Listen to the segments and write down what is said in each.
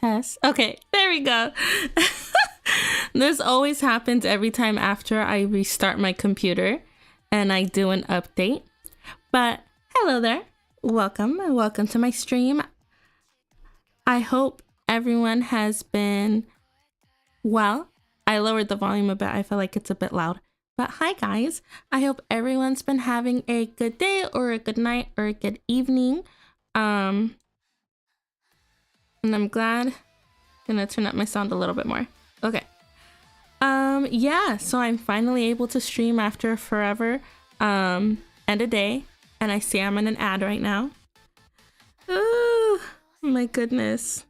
test. Okay, there we go. This always happens every time after I restart my computer and I do an update. But hello there. Welcome to my stream. I hope everyone has been well. I lowered the volume a bit. I feel like it's a bit loud. But hi guys. I hope everyone's been having a good day or a good night or a good evening. And I'm glad. I'm gonna turn up my sound a little bit more. Okay. Yeah, so I'm finally able to stream after forever and a day, and I see I'm in an ad right now. Oh my goodness,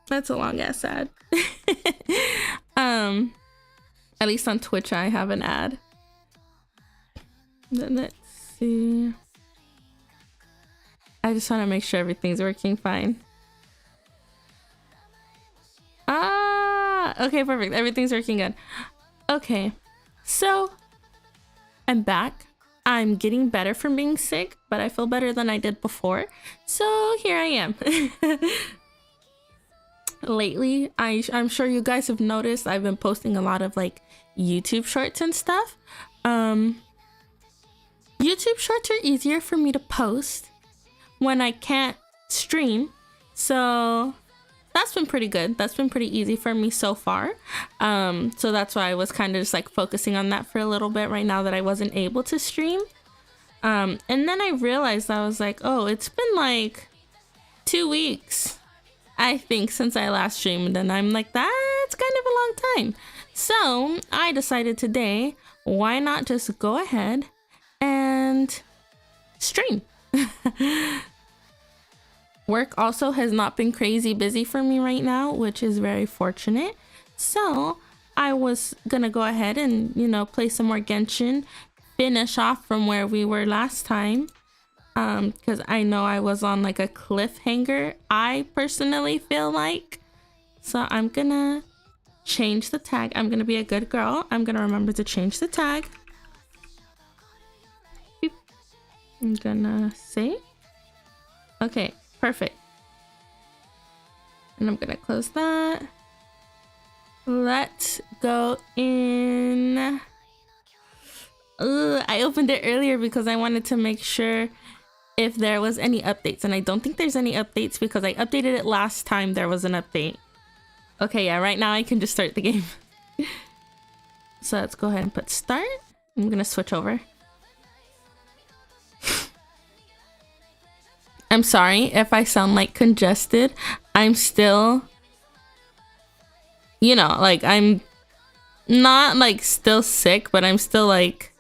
that's a long ass ad. At least on Twitch I have an ad. Then let's see, I just want to make sure everything's working fine. Okay, perfect. Everything's working good. Okay, so I'm back. I'm getting better from being sick, but I feel better than I did before. So here I am. Lately, I'm sure you guys have noticed I've been posting a lot of like YouTube shorts and stuff. YouTube shorts are easier for me to post when I can't stream. So that's been pretty good. That's been pretty easy for me so far. So that's why I was kind of just like focusing on that for a little bit right now that I wasn't able to stream. And then I realized, I was like, oh, it's been like 2 weeks, I think, since I last streamed. And I'm like, that's kind of a long time. So I decided today, why not just go ahead and stream? Work also has not been crazy busy for me right now, which is very fortunate. So I was gonna go ahead and, you know, play some more Genshin, finish off from where we were last time. Because I know I was on like a cliffhanger, I personally feel like. So I'm gonna change the tag. I'm gonna be a good girl. I'm gonna remember to change the tag. Beep. I'm gonna save. Okay. Perfect. And I'm gonna close that. Let's go in. I opened it earlier because I wanted to make sure if there was any updates, and I don't think there's any updates because I updated it last time there was an update. Okay, yeah, right now I can just start the game. So let's go ahead and put start. I'm gonna switch over. I'm sorry if I sound like congested. I'm still, you know, like I'm not like still sick, but I'm still like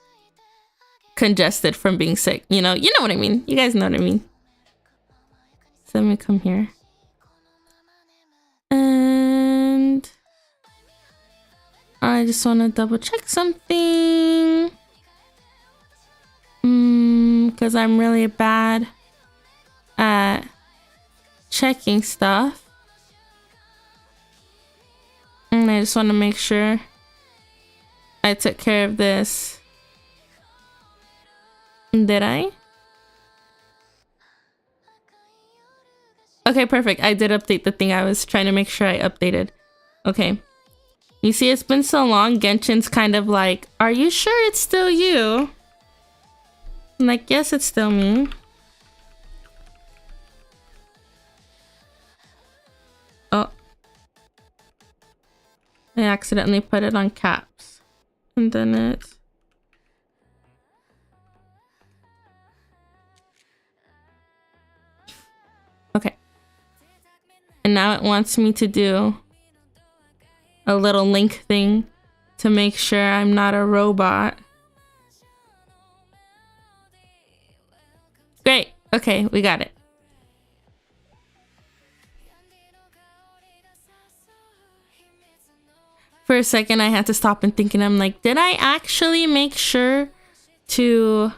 congested from being sick. You know what I mean? You guys know what I mean. So let me come here. And I just want to double check something. Because I'm really bad at checking stuff, and I just want to make sure I took care of this. Did I? Okay, perfect. I did update the thing I was trying to make sure I updated. Okay, you see, it's been so long. Genshin's kind of like, are you sure it's still you? I'm like, yes, it's still me. Oh, I accidentally put it on caps, and then it's okay. And now it wants me to do a little link thing to make sure I'm not a robot. Great. Okay, we got it. For a second, I had to stop and think, and I'm like, did I actually make sure to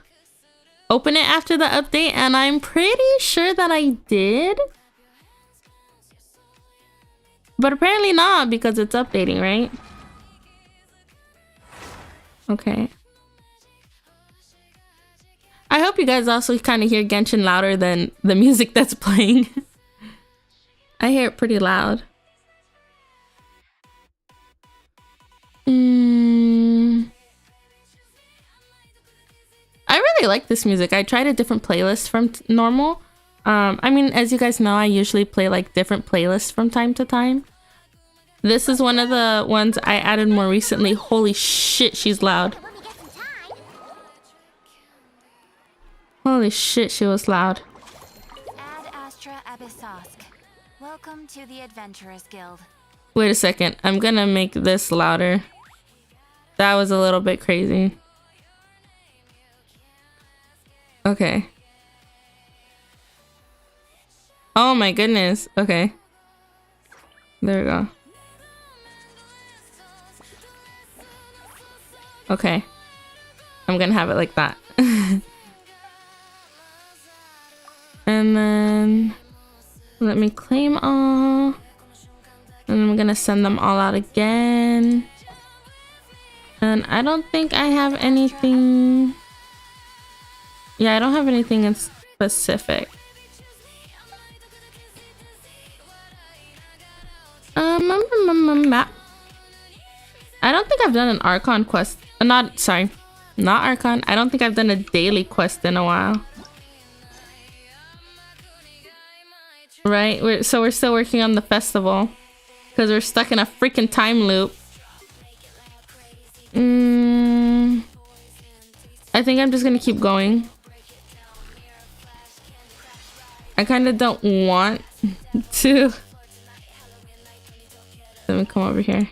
open it after the update? And I'm pretty sure that I did. But apparently not, because it's updating, right? Okay. I hope you guys also kind of hear Genshin louder than the music that's playing. I hear it pretty loud. I really like this music. I tried a different playlist from normal. I mean, as you guys know, I usually play like different playlists from time to time. This is one of the ones I added more recently. Holy shit, she's loud. Holy shit, she was loud. Ad Astra Abyssosk. Welcome to the Adventurers Guild. Wait a second. I'm gonna make this louder. That was a little bit crazy. Okay. Oh my goodness. Okay. There we go. Okay. I'm gonna have it like that. And then let me claim all. And I'm gonna send them all out again. And I don't think I have anything. Yeah, I don't have anything in specific. Map. I don't think I've done an Archon quest. Not Archon. I don't think I've done a daily quest in a while. Right? We're still working on the festival. Because we're stuck in a freaking time loop. I think I'm just gonna keep going. I kind of don't want to. Let me come over here.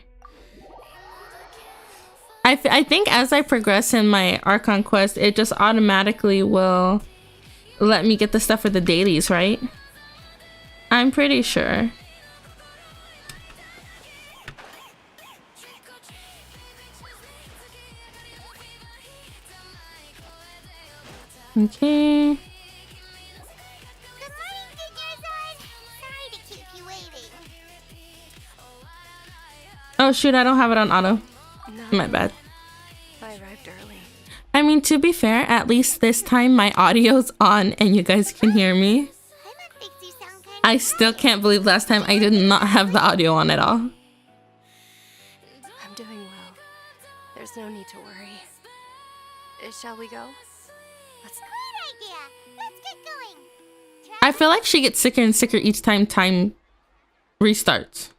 I think as I progress in my Archon quest, it just automatically will let me get the stuff for the dailies, right? I'm pretty sure. Okay. Oh shoot, I don't have it on auto. No. My bad. I arrived early. I mean, to be fair, at least this time my audio's on and you guys can hear me. I still can't believe last time I did not have the audio on at all. I'm doing well. There's no need to worry. Shall we go? Great idea. Let's get going. I feel like she gets sicker and sicker each time restarts.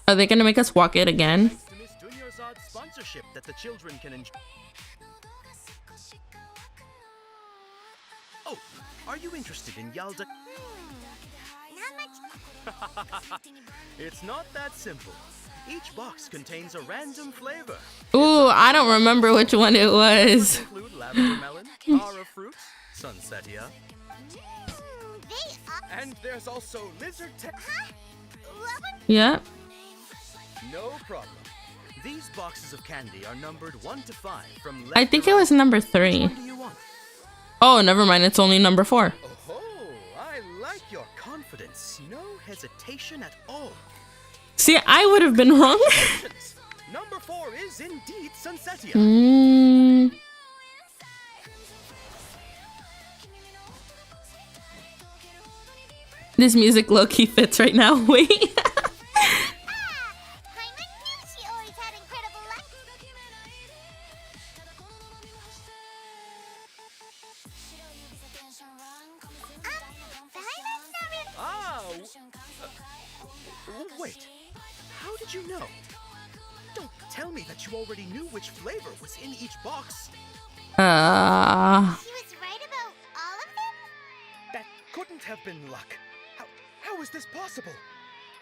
Are they gonna make us walk it again? Sponsorship that the children can enjoy. Oh, are you interested in Yalda? Not much. It's not that simple. Each box contains a random flavor. Ooh, I don't remember which one it was. Include lavender melon, Tara fruit, Sunsetia. And there's also lizard Yeah. No problem. These boxes of candy are numbered 1 to 5 from left. I think it was number 3. What do you want? Oh, never mind. It's only number 4. Oh, I like your confidence. No hesitation at all. See, I would have been wrong. Number 4 is indeed Sunsetia. This music low-key fits right now. Wait. Wait, how did you know? Don't tell me that you already knew which flavor was in each box. She was right about all of them? That couldn't have been luck. How is this possible?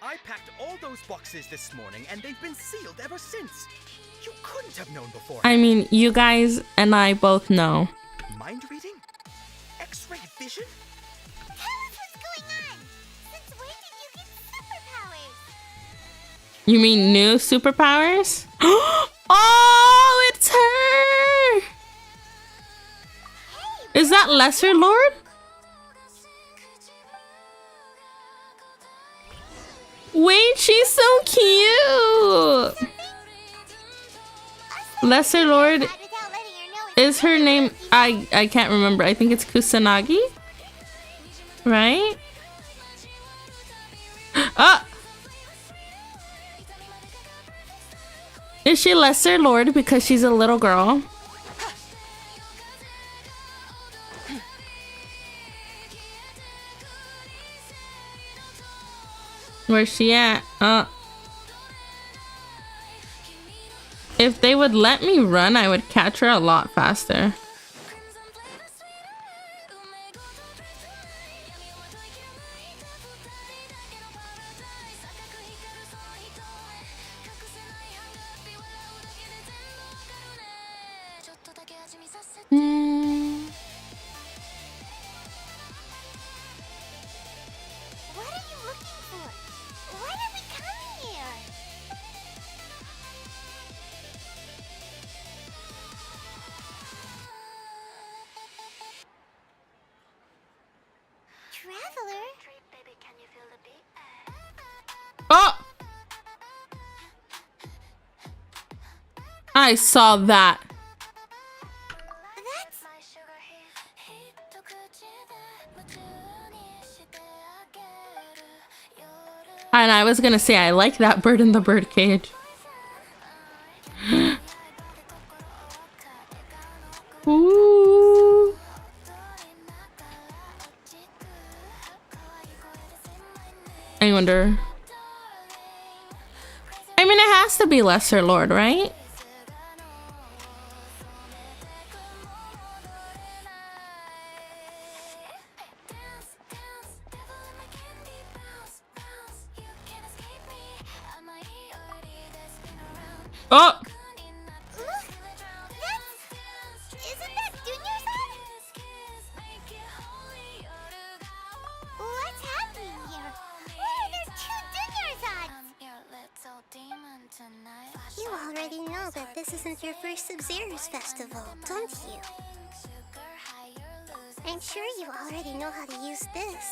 I packed all those boxes this morning and they've been sealed ever since. You couldn't have known before. I mean, you guys and I both know. Mind reading? X-ray vision? Tell us what's going on. Since when did you get superpowers? You mean new superpowers? Oh, it's her! Is that Lesser Lord? Wait, she's so cute. Lesser Lord is her name. I can't remember. I think it's Kusanagi, right? Ah. Is she Lesser Lord because she's a little girl? Where's she at? If they would let me run, I would catch her a lot faster. What are you looking for? Why did we come here? Traveler? Oh! I saw that. That's... And I was gonna say I like that bird in the bird cage. Ooh. I wonder. I mean, it has to be Lesser Lord, right? Oh! Look! Isn't that Dunyarzad? What's happening here? Why are there two Dunyarzads? You already know that this isn't your first Sub-Zero's festival, don't you? I'm sure you already know how to use this.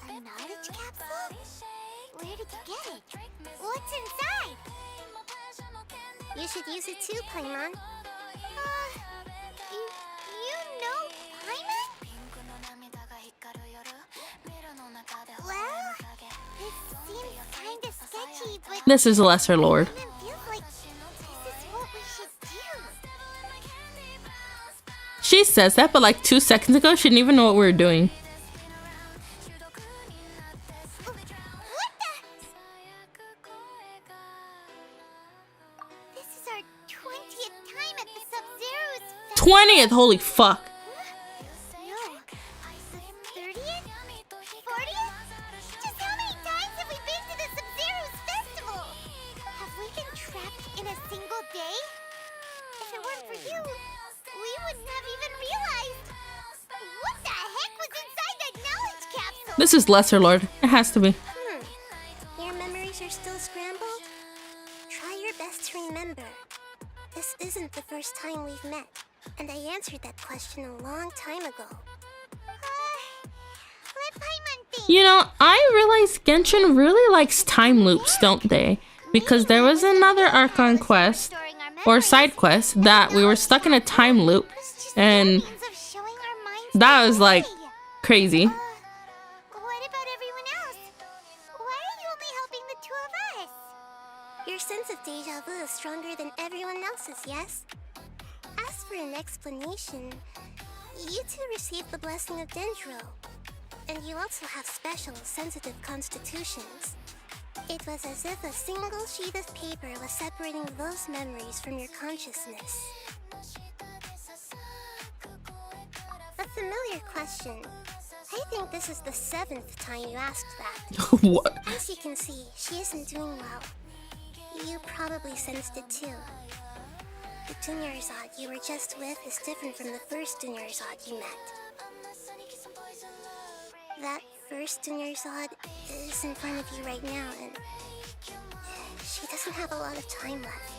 A knowledge capsule? Where did you get it? What's inside? You should use it too, Paimon. You know Paimon? Well, it seems kinda sketchy, but This is Lesser Lord. it feels like this is what we should do. She says that, but like 2 seconds ago, she didn't even know what we were doing. What the? This is our 20th time at the Sub-Zero's festival. 20th, holy fuck. No. The 30th? 40th? Just how many times have we been to the Sub-Zero's festival? Have we been trapped in a single day? If it weren't for you, we wouldn't have even realized. What the heck was inside that knowledge capsule? This is Lesser Lord. It has to be. Your memories are still scrambled? Try your best to remember. This isn't the first time we've met, and I answered that question a long time ago. Let Paimon think. You know, I realize Genshin really likes time loops, don't they? Because there was another Archon quest, or side quest, that we were stuck in a time loop, and Means of showing our minds that was like the way. crazy. What about everyone else? Why are you only helping the two of us? Your sense of deja vu is stronger than everyone else's, yes? As for an explanation, you two received the blessing of Dendro. And you also have special, sensitive constitutions. It was as if a single sheet of paper was separating those memories from your consciousness. A familiar question. I think this is the 7th time you asked that. What? As you can see, she isn't doing well. You probably sensed it too. The Dunyarzad you were just with is different from the first Dunyarzad you met. That first Dunyarzad is in front of you right now, and she doesn't have a lot of time left.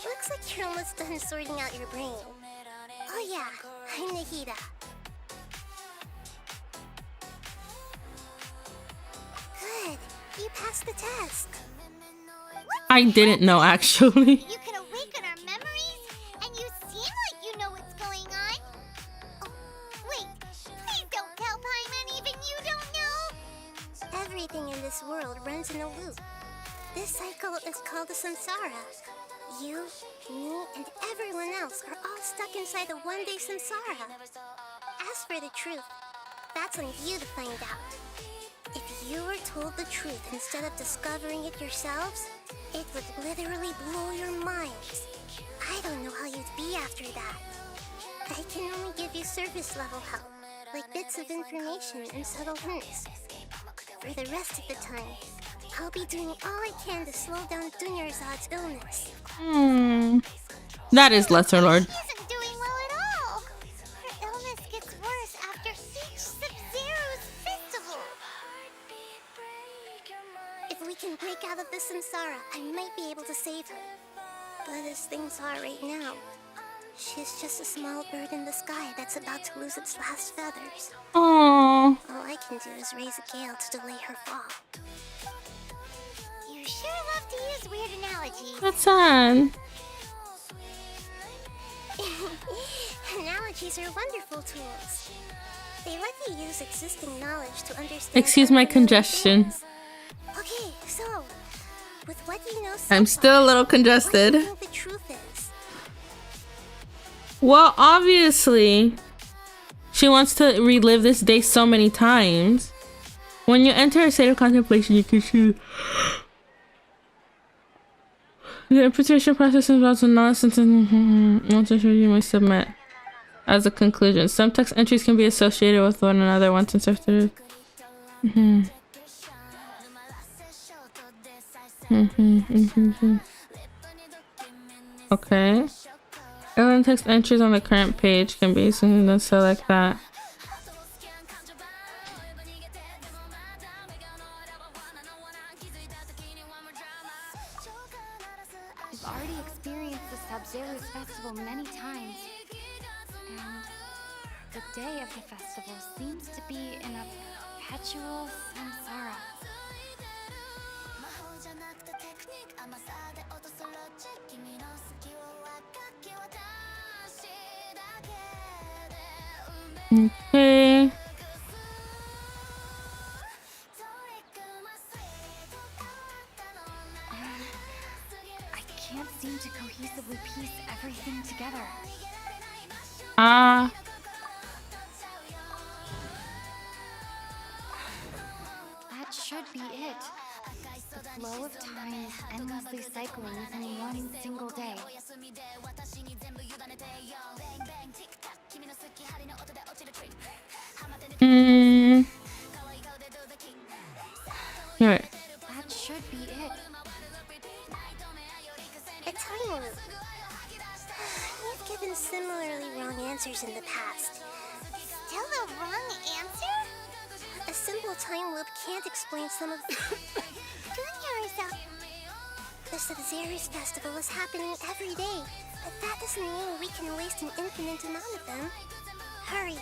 Looks like you're almost done sorting out your brain. Oh yeah, I'm Nahida. pass the test. I didn't know, actually. You can awaken our memories, and you seem like you know what's going on. Oh, wait, please don't tell Paimon even you don't know. Everything in this world runs in a loop. This cycle is called the samsara. You, me, and everyone else are all stuck inside the one-day samsara. As for the truth, that's on you to find out. If you were told the truth instead of discovering it yourselves, it would literally blow your minds. I don't know how you'd be after that. I can only give you surface level help, like bits of information and subtle hints. For the rest of the time, I'll be doing all I can to slow down Dunyarzad's illness. That is Lesser Lord. She isn't doing well at all. Her illness gets worse after each Sub-Zero's festival. If we can break out of the samsara, I might be able to save her. But as things are right now, she's just a small bird in the sky that's about to lose its last feathers. Aww. All I can do is raise a gale to delay her fall. You sure love to use weird analogies. That's sad. Analogies are wonderful tools. They let you use existing knowledge to understand. Excuse my unfamiliar congestion. things. Okay, so with what you know, I'm still a little congested. what do you think the truth is? Well, obviously, she wants to relive this day so many times. When you enter a state of contemplation, you can choose. The interpretation process involves a nonsense and once you may submit as a conclusion. Some text entries can be associated with one another once interpreted. Okay. Alien text entries on the current page can be seen, then select that. We've already experienced the Sub-Zero's festival many times, and the day of the festival seems to be in a perpetual samsara. Okay. I can't seem to cohesively piece everything together. Ah. That should be it. The flow of time is endlessly cycling within one single day. Here. That should be it. A time loop. You've given similarly wrong answers in the past. Still the wrong answer? A simple time loop can't explain some of the... Dunyarzad. The Sub-Zero's festival is happening every day, but that doesn't mean we can waste an infinite amount of them. Hurry.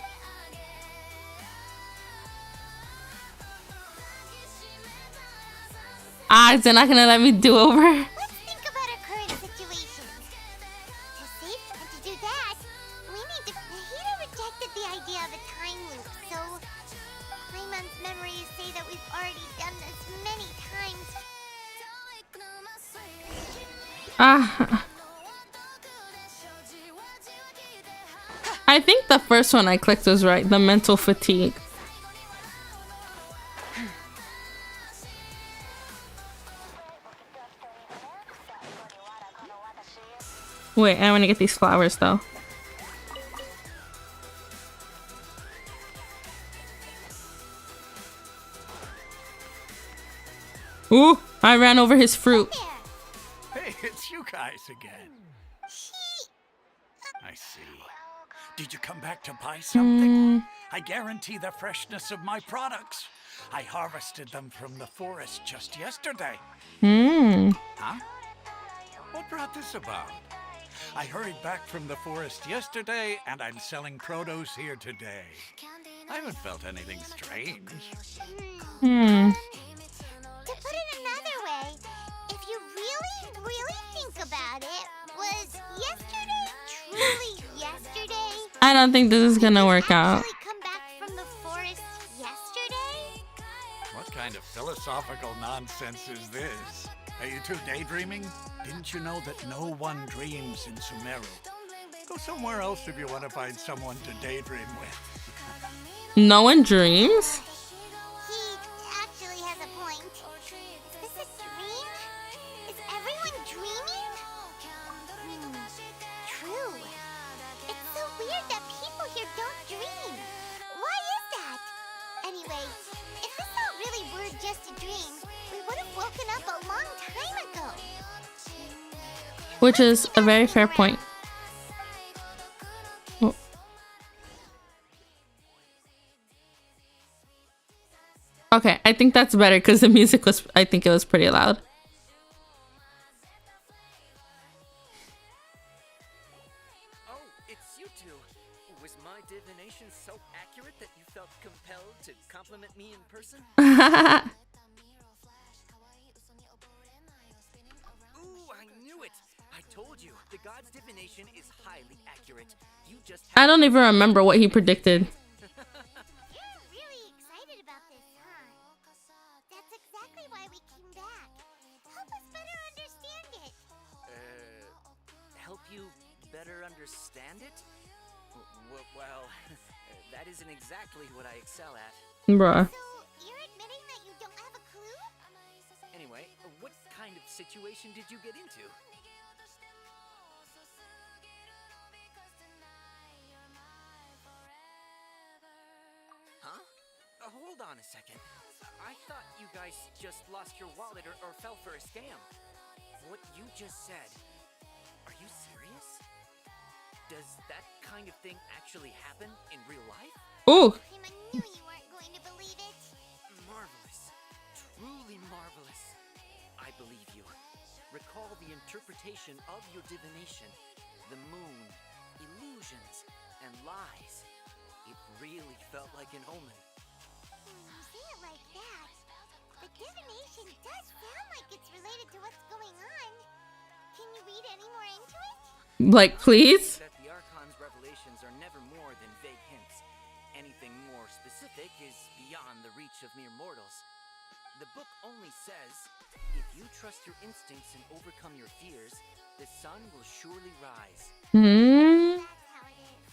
Ah, they're not gonna let me do over. Let's think about our current situation. To save and to do that, we need to... Hiro rejected the idea of a time loop, so... Paimon's memories say that we've already done this many times. Ah. I think the first one I clicked was right. The mental fatigue. Wait, I want to get these flowers though. Ooh, I ran over his fruit. Hey, it's you guys again. I see. Did you come back to buy something? I guarantee the freshness of my products. I harvested them from the forest just yesterday. Huh? What brought this about? I hurried back from the forest yesterday, and I'm selling produce here today. I haven't felt anything strange. To put it in about it. Was yesterday truly yesterday? I don't think this is gonna work out. Actually come back from the forest yesterday? What kind of philosophical nonsense is this? Are you two daydreaming? Didn't you know that no one dreams in Sumeru? Go somewhere else if you want to find someone to daydream with. No one dreams? He actually has a point. Is this a dream? Is everyone dreaming? True. It's so weird that people here don't dream. Why is that? Anyway, if this all really were just a dream, we would have woken up a long time ago. Which is a very fair point. Oh. Okay, I think that's better because the music was, I think it was pretty loud. Oh, it's you two. Was my divination so accurate that you felt compelled to compliment me in person? Ooh, I knew it. I told you, the god's divination is highly accurate. You just I don't even remember what he predicted. You're really excited about this, huh? That's exactly why we came back. Help us better understand it. Help you better understand it? Well, that isn't exactly what I excel at. Bruh. So, you're admitting that you don't have a clue? Anyway, what kind of situation did you get into? Huh? Hold on a second. I thought you guys just lost your wallet or fell for a scam. What you just said, are you serious? Does that kind of thing actually happen in real life? Ooh. I knew you weren't going to believe it. Marvelous. Truly marvelous. I believe you. Recall the interpretation of your divination. The moon, illusions, and lies. It really felt like an omen. When you say it like that, the divination does sound like it's related to what's going on. Can you read any more into it? Like, please? That the Archon's revelations are never more than vague hints. Anything more specific is beyond the reach of mere mortals. The book only says, if you trust your instincts and overcome your fears, the sun will surely rise. Hmm. That's how it is.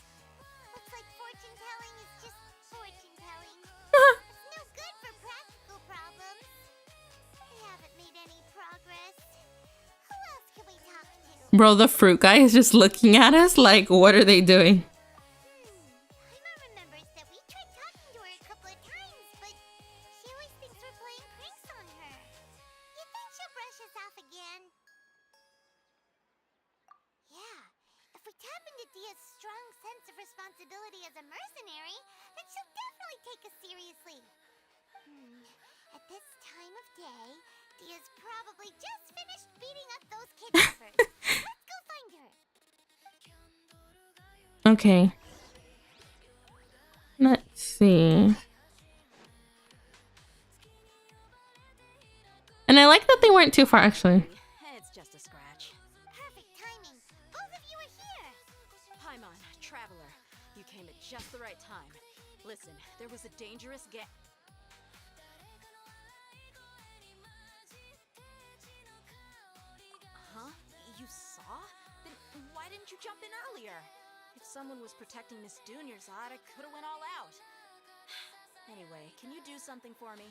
Looks like fortune telling is just fortune telling. It's no good for practical problems. We haven't made any progress. Who else can we talk to? Bro, the fruit guy is just looking at us like, what are they doing? Paimon remembers that we tried talking to her a couple of times, but she always thinks we're playing pranks on her. You think she'll brush us off again? Yeah, if we tap into Dia's strong sense of responsibility as a mercenary, then she'll definitely take us seriously. At this time of day, Dia's probably just finished beating up those kidnappers. Let's go find her. Okay. Let's see. And I like that they weren't too far, actually. It's just a scratch. Perfect timing. Both of you are here. Paimon, traveler, you came at just the right time. Listen, there was a dangerous Huh? You saw? Then why didn't you jump in earlier? If someone was protecting Miss Dunyarzad, I could have went all out. Anyway, can you do something for me?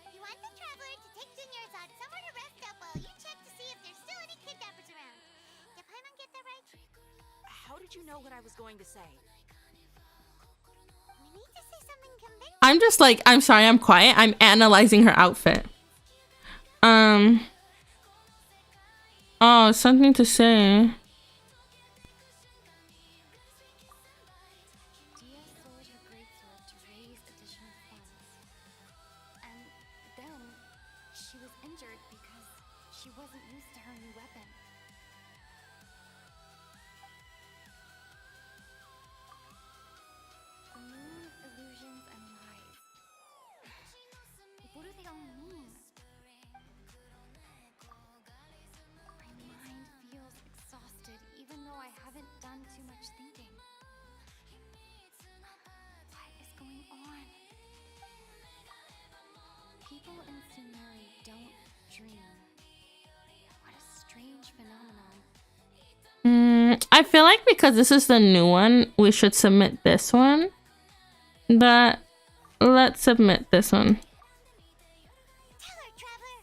You want the traveler to take Dunyarzad somewhere to rest up while you check to see if there's still any kidnappers around. Did Paimon get that right? How did you know what I was going to say? We need to say something convincing. I'm just like, I'm sorry, I'm quiet. I'm analyzing her outfit. Oh, something to say. Dia sold her greatsword to raise additional funds. And then she was injured because she wasn't used to her new weapon. The moon, illusions, and lies. What do they all mean? My mind feels people in Sumeru don't dream. What a strange phenomenon. I feel like because this is the new one, we should submit this one. But let's submit this one. Tell her, Traveler.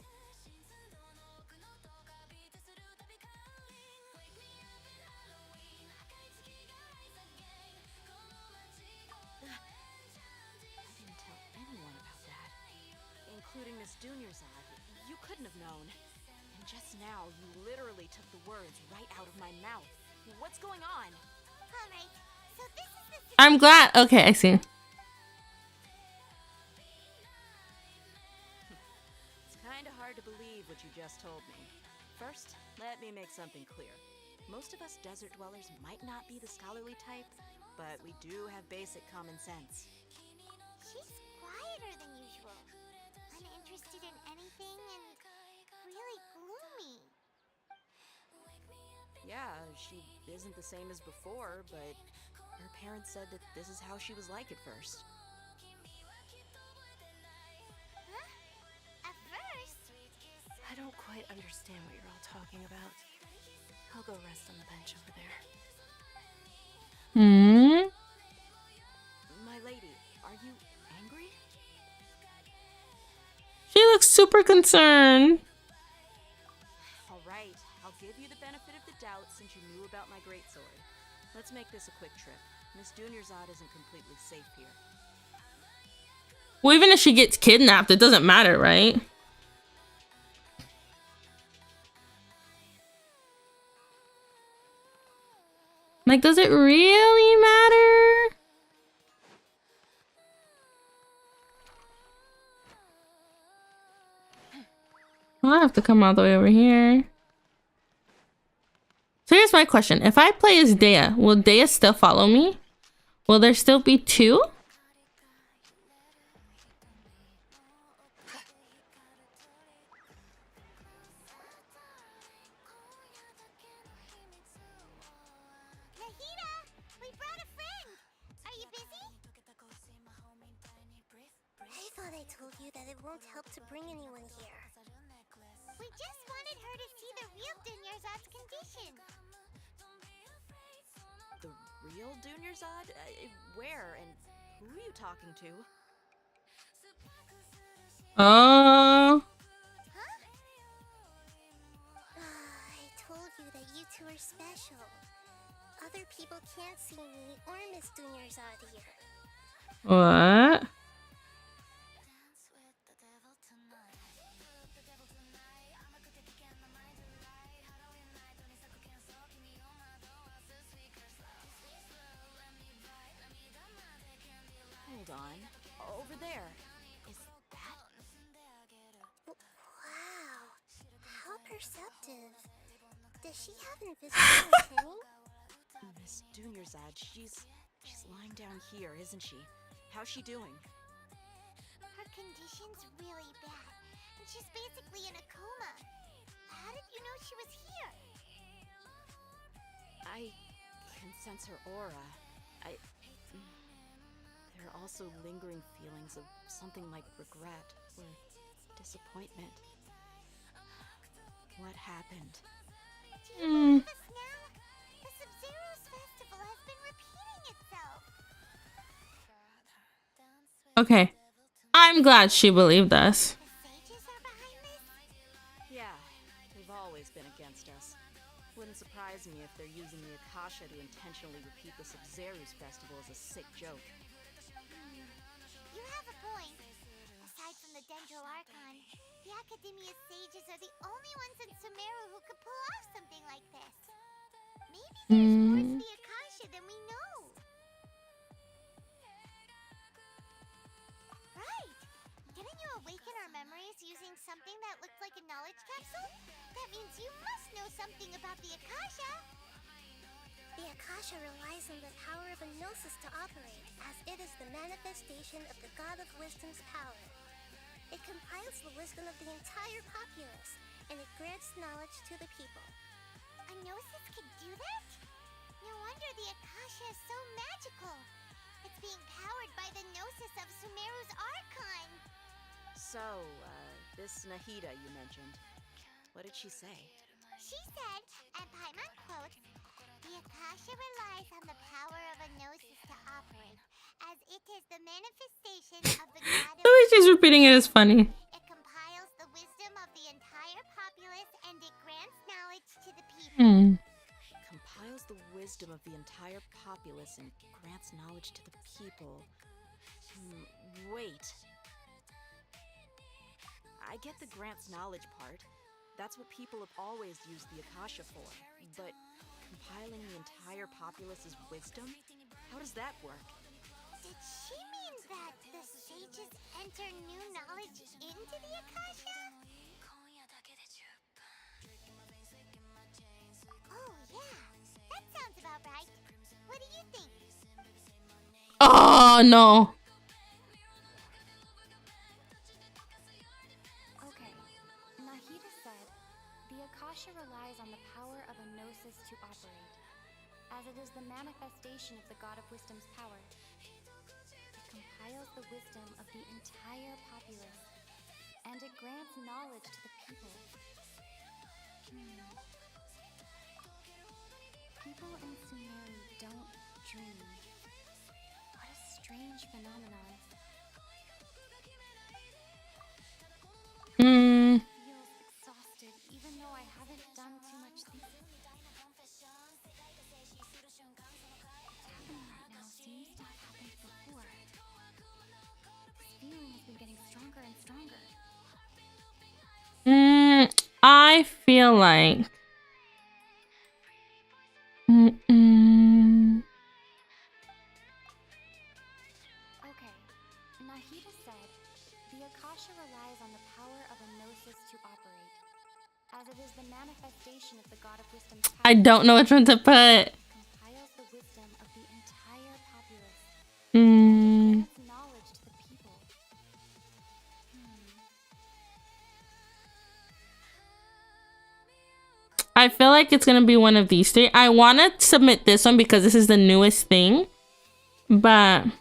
I didn't tell anyone about that, including Miss Dunyarzad. You couldn't have known. And just now, you literally took the words right out of my mouth. What's going on? Alright, so this is the I'm glad. Okay, I see. It's kinda hard to believe what you just told me. First, let me make something clear. Most of us desert dwellers might not be the scholarly type, but we do have basic common sense. She's quieter than usual. Uninterested in anything and really gloomy. Yeah, she isn't the same as before, but her parents said that this is how she was like at first. Huh? At first? I don't quite understand what you're all talking about. I'll go rest on the bench over there. My lady, are you angry? She looks super concerned. All right, I'll give you the benefit of the doubt since you knew about my greatsword. Let's make this a quick trip. Miss Dunyarzad isn't completely safe here. Well, even if she gets kidnapped, it doesn't matter, right? Like, does it really matter? I'll have to come all the way over here. So here's my question. If I play as Dea, will Dea still follow me? Will there still be two? Nahida, we brought a friend. Are you busy? I thought I told you that it won't help to bring anyone here. We just wanted her to see the real Dunyarzad's condition. The real Dunyarzad? Where and who are you talking to? Oh. Huh? I told you that you two are special. Other people can't see me or Miss Dunyarzad here. What? Hold on. Over there. Is that? Wow, how perceptive. Does she have invisible antennae? Miss Dunyarzad, she's lying down here, isn't she? How's she doing? Her condition's really bad, and she's basically in a coma. How did you know she was here? I can sense her aura. There are also lingering feelings of something like regret or disappointment. What happened? Do you believe us now? The Sub-Zero's festival has been repeating itself. Okay. I'm glad she believed us. The sages are behind this? Yeah, they've always been against us. Wouldn't surprise me if they're using the Akasha to intentionally repeat the Sub-Zero's festival as a sick joke. You have a point. Aside from the Dendro Archon, the Academia sages are the only ones in Sumeru who could pull off something like this. Maybe there's more to the Akasha than we know. Right. Didn't you awaken our memories using something that looked like a knowledge capsule? That means you must know something about the Akasha. The Akasha relies on the power of a gnosis to operate, as it is the manifestation of the God of Wisdom's power. It compiles the wisdom of the entire populace, and it grants knowledge to the people. A gnosis can do that? No wonder the Akasha is so magical. It's being powered by the gnosis of Sumeru's Archon. So, this Nahida you mentioned, what did she say? She said, and Paimon quotes, the Akasha relies on the power of a gnosis to operate, as it is the manifestation of the god The way she's repeating it is funny. It compiles the wisdom of the entire populace and it grants knowledge to the people. Compiles the wisdom of the entire populace and grants knowledge to the people. Wait. I get the grants knowledge part. That's what people have always used the Akasha for. But compiling the entire populace's wisdom? How does that work? Did she mean that the sages enter new knowledge into the Akasha? Oh yeah, that sounds about right. What do you think? Oh no. Okay, Nahida said, the Akasha relies on the power of a gnosis to operate, as it is the manifestation of the God of Wisdom's power. It compiles the wisdom of the entire populace, and it grants knowledge to the people. People in Sumeru don't dream. What a strange phenomenon. Feels exhausted, even though I haven't done too much thinking. What's happening right now seems to have happened before. This feeling has been getting stronger and stronger. I feel like Okay, Nahida said, the Akasha relies on the power of a gnosis to operate, as it is the manifestation of the God of Wisdom's power. I don't know which one to put. Compiles the wisdom of the entire populace. And grants knowledge to the people. I feel like it's gonna be one of these three. I want to submit this one because this is the newest thing, but You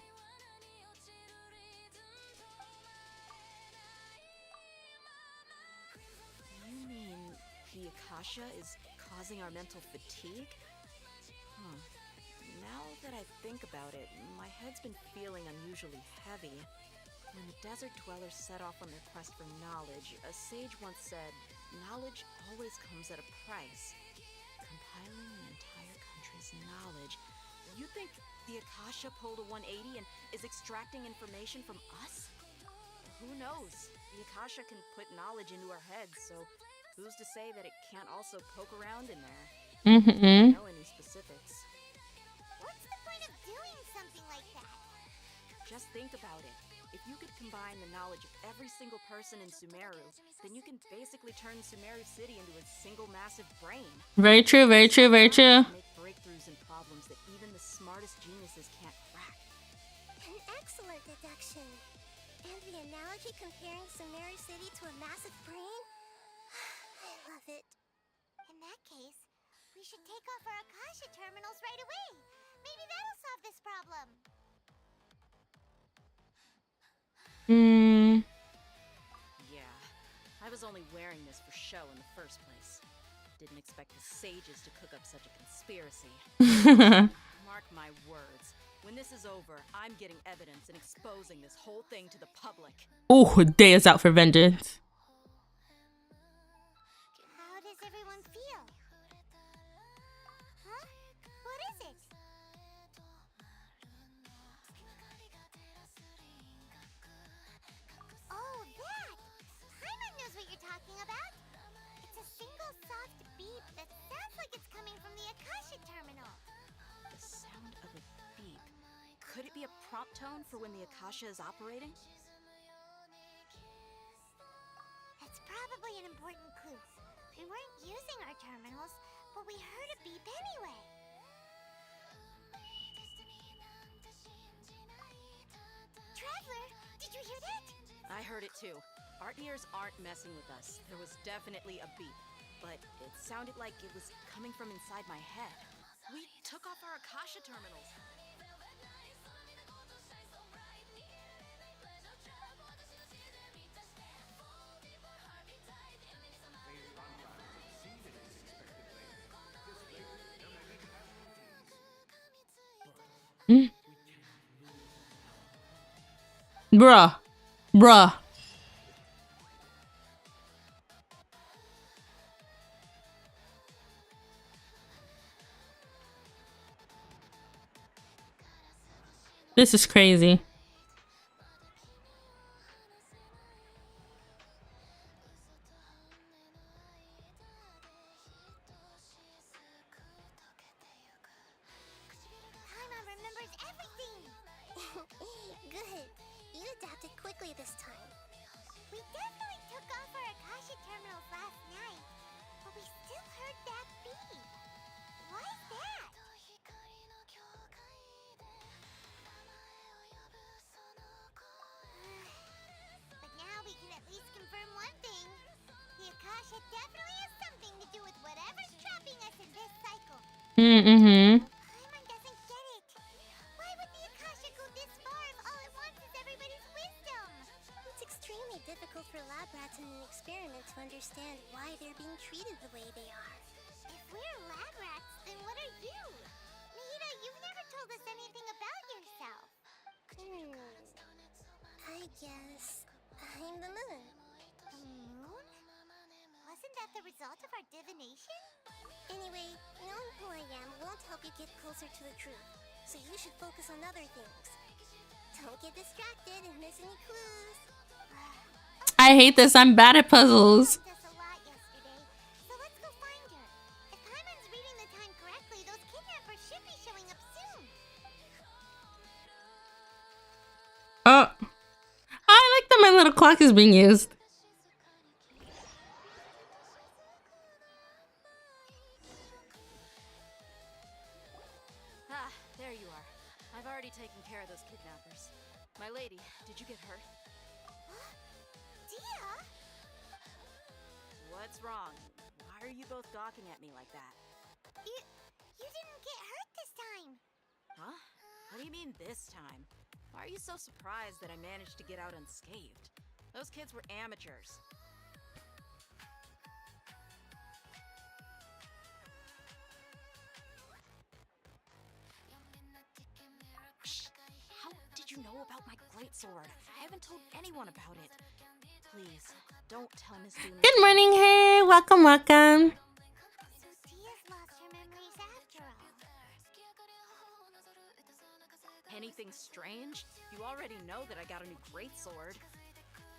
mean the Akasha is causing our mental fatigue? Now that I think about it, my head's been feeling unusually heavy. When the desert dwellers set off on their quest for knowledge, a sage once said, knowledge always comes at a price. Compiling the entire country's knowledge. You think the Akasha pulled a 180 and is extracting information from us? Who knows? The Akasha can put knowledge into our heads, so who's to say that it can't also poke around in there? I don't know any specifics. What's the point of doing something like that? Just think about it. If you could combine the knowledge of every single person in Sumeru, then you can basically turn Sumeru City into a single massive brain. very true, very true, very true. Make breakthroughs in problems that even the smartest geniuses can't crack. An excellent deduction. And the analogy comparing Sumeru City to a massive brain? I love it. In that case, we should take off our Akasha terminals right away. Maybe that'll solve this problem. Yeah, I was only wearing this for show in the first place. Didn't expect the sages to cook up such a conspiracy. Mark my words. When this is over, I'm getting evidence and exposing this whole thing to the public. Oh, day is out for vengeance. How does everyone feel? Huh? What is it? Oh, that! Paimon knows what you're talking about. It's a single soft beep that sounds like it's coming from the Akasha terminal. The sound of a beep. Could it be a prompt tone for when the Akasha is operating? That's probably an important clue. We weren't using our terminals, but we heard a beep anyway. Traveler, did you hear that? I heard it too. Our ears aren't messing with us. There was definitely a beep, but it sounded like it was coming from inside my head. We took off our Akasha terminals. Mm. Bruh. Bruh. This is crazy. Paimon remembers everything! Good. You adapted quickly this time. We definitely took off our Akasha terminals last night, but we still heard that beat. Why is that? But now we can at least confirm one thing. The Akasha definitely has something to do with whatever's trapping us in this cycle. Mm-hmm. Paimon doesn't get it. Why would the Akasha go this far if all it wants is everybody's wisdom? It's extremely difficult for lab rats in an experiment to understand why they're being treated the way they are. If we're lab rats, then what are you? Nahida, you've never told us anything about yourself. I guess I'm the moon. The moon? Wasn't that the result of our divination? Anyway, knowing who I am won't help you get closer to the truth, so you should focus on other things. Don't get distracted and miss any clues. I hate this. I'm bad at puzzles. Helped us a lot yesterday, so let's go find her. If Paimon's reading the time correctly, those kidnappers should be showing up soon. Oh. I like that my little clock is being used. Ah, there you are. I've already taken care of those kidnappers. My lady, did you get hurt? Dia? What's wrong? Why are you both gawking at me like that? You didn't get hurt this time. Huh? What do you mean this time? Why are you so surprised that I managed to get out unscathed? Those kids were amateurs. Shh! How did you know about my greatsword? I haven't told anyone about it. Please, don't tell Miss Doom. Good morning, hey. Welcome, welcome. So Dia's lost her memories after all. Anything strange? You already know that I got a new greatsword.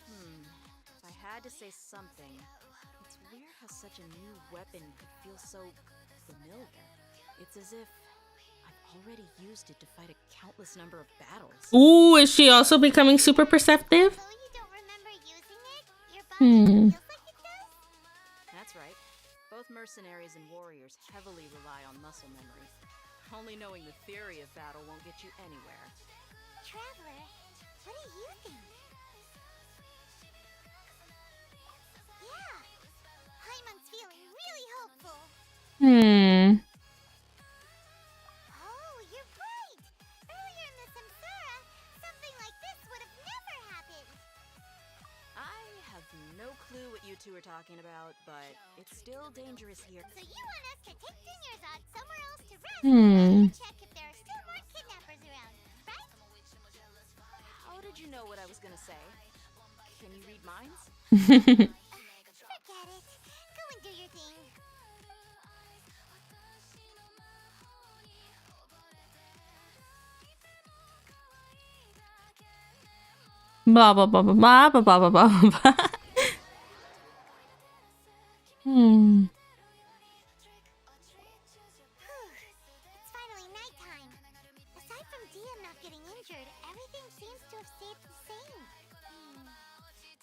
If I had to say something, it's weird how such a new weapon could feel so familiar. It's as if I've already used it to fight a countless number of battles. Ooh, is she also becoming super perceptive? Though you don't remember using it, your body feels like it does? That's right. Both mercenaries and warriors heavily rely on muscle memory. Only knowing the theory of battle won't get you anywhere. Traveler, what do you think? Yeah, Paimon's feeling really hopeful. Oh, you're right! Earlier in the Samsara, something like this would have never happened! I have no clue what you two are talking about, but it's still dangerous here. So you want us to take Dunyarzad somewhere else to rest while you check if there are still more kidnappers around, right? How did you know what I was gonna say? Can you read minds? Forget it. Go and do your thing. Blah blah blah blah blah blah blah blah blah. It's finally nighttime. Aside from Dia not getting injured, everything seems to have stayed the same.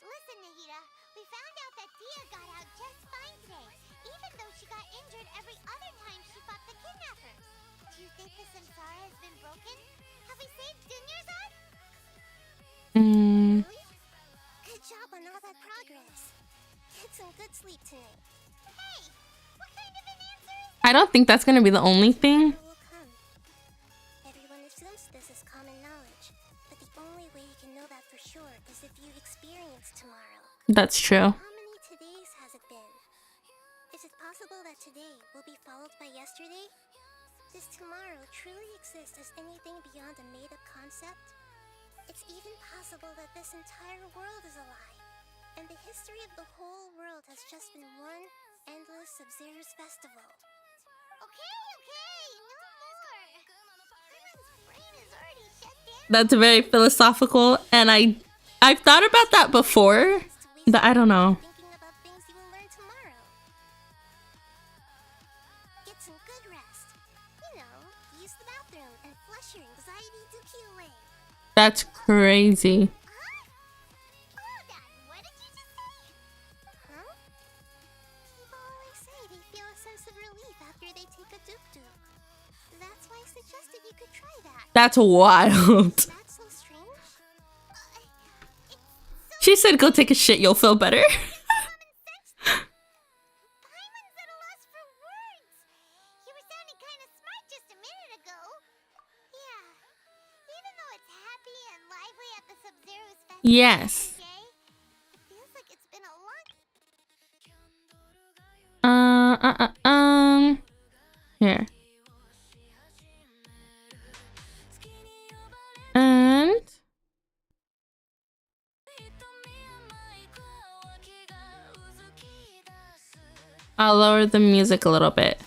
Listen, Nahida, we found out that Dia got out just fine today, even though she got injured every other time she fought the kidnappers. Do you think the Samsara has been broken? Have we saved Dunyarzad? Really? Good job on all that progress. Get some good sleep tonight. Hey, what kind of an answer is I don't think that's gonna be the only thing. will come. Everyone assumes this is common knowledge, but the only way you can know that for sure is if you experience tomorrow. That's true. How many todays has it been? Is it possible that today will be followed by yesterday? Does tomorrow truly exist as anything beyond a made-up concept? It's even possible that this entire world is a lie, and the history of the whole world has just been one endless Sub-Zero's festival. Okay, no more! Paimon brain is already shut down. That's very philosophical, and I've thought about that before, but I don't know. Thinking about things you will learn tomorrow. Get some good rest. You know, use the bathroom and flush your anxiety dookie away. That's crazy. Hold on, what did you just say? Huh? People always say they feel a sense of relief after they take a duk-duk. That's why I suggested you could try that. That's wild. That's so strange. It's so She said go take a shit, you'll feel better. common sense. Paimon's at a loss for words. You were sounding kind of smart just a minute ago. Yeah. Even though it's happy and lively at the Sub-Zero's festival Yes. every day, it feels like it's been a long... Here. And I'll lower the music a little bit.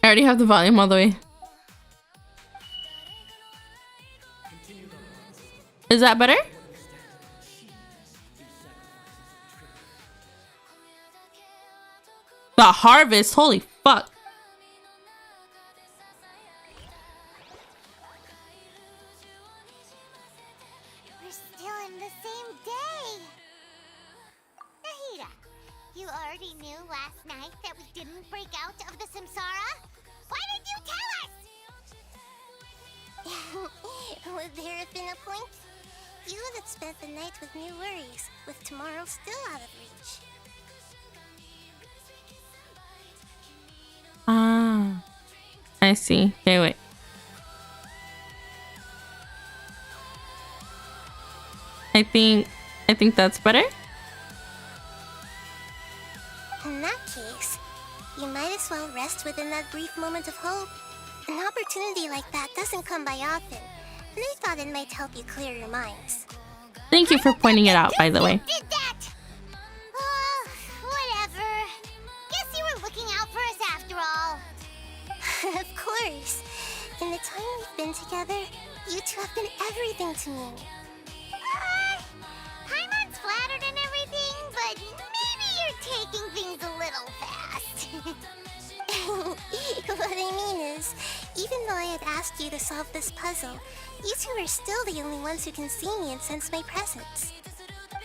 I already have the volume all the way. Is that better? The harvest, holy fuck. We're still in the same day. Nahida, you already knew last night that we didn't break out of the samsara? Why did you tell us? Would there have been a point? You would have spent the night with new worries, with tomorrow still out of reach. Ah, I see. Okay, wait. I think that's better. In that case, you might as well rest within that brief moment of hope. An opportunity like that doesn't come by often, and I thought it might help you clear your minds. Thank you for pointing it out, by the way. Did that? Whatever. Guess you were looking out for us after all. Of course. In the time we've been together, you two have been everything to me. Paimon's flattered and everything, but maybe you're taking things a little fast. What I mean is, even though I had asked you to solve this puzzle, you two are still the only ones who can see me and sense my presence.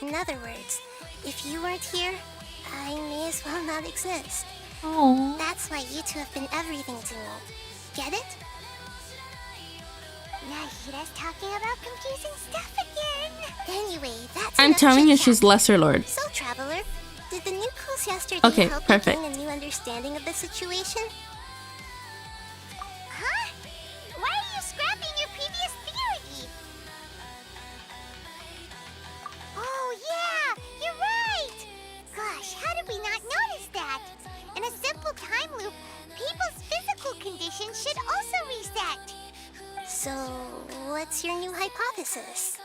In other words, if you weren't here, I may as well not exist. Oh. That's why you two have been everything to me. Get it? Nahida's talking about confusing stuff again. Anyway, that's I'm enough telling you, chit-chat. she's Lesser Lord. So, Traveler, did the new clues yesterday Okay, help perfect. you gain a new understanding of the situation? Huh? Why are you scrapping your previous theory? Oh, yeah! You're right! Gosh, how did we not notice that? In a simple time loop, people's physical condition should also reset. So, what's your new hypothesis?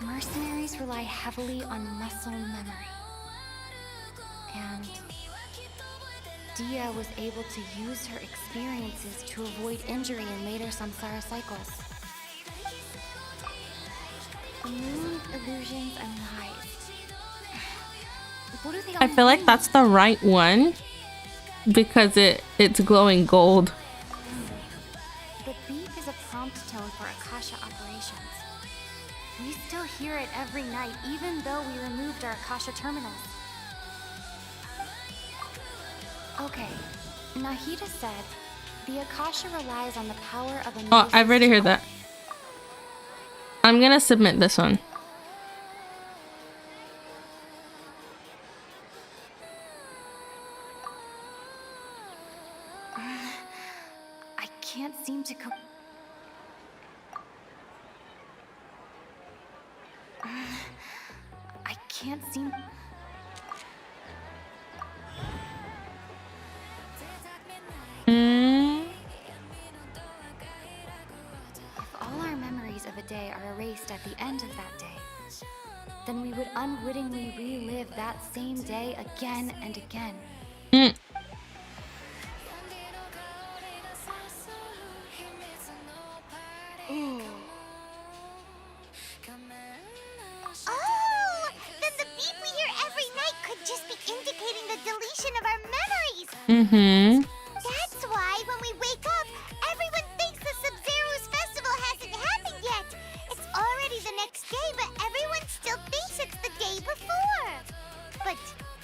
Mercenaries rely heavily on muscle memory. And Dia was able to use her experiences to avoid injury in later samsara cycles. The moon, illusions, and lies. What do they I all feel like mean? that's the right one because it's glowing gold. The beep is a prompt tone for Akasha operations. We still hear it every night, even though we removed our Akasha terminals. Okay, Nahida said the Akasha relies on the power of a Oh, I've already heard that. I'm gonna submit this one. I can't seem to I can't seem... at the end of that day, then we would unwittingly relive that same day again and again. Mm. Oh, then the beep we hear every night could just be indicating the deletion of our memories. Mm-hmm. That's why when we wake up, everyone thinks the Sub-Zero's festival hasn't happened yet. It's already the next day, but everyone still thinks it's the day before. But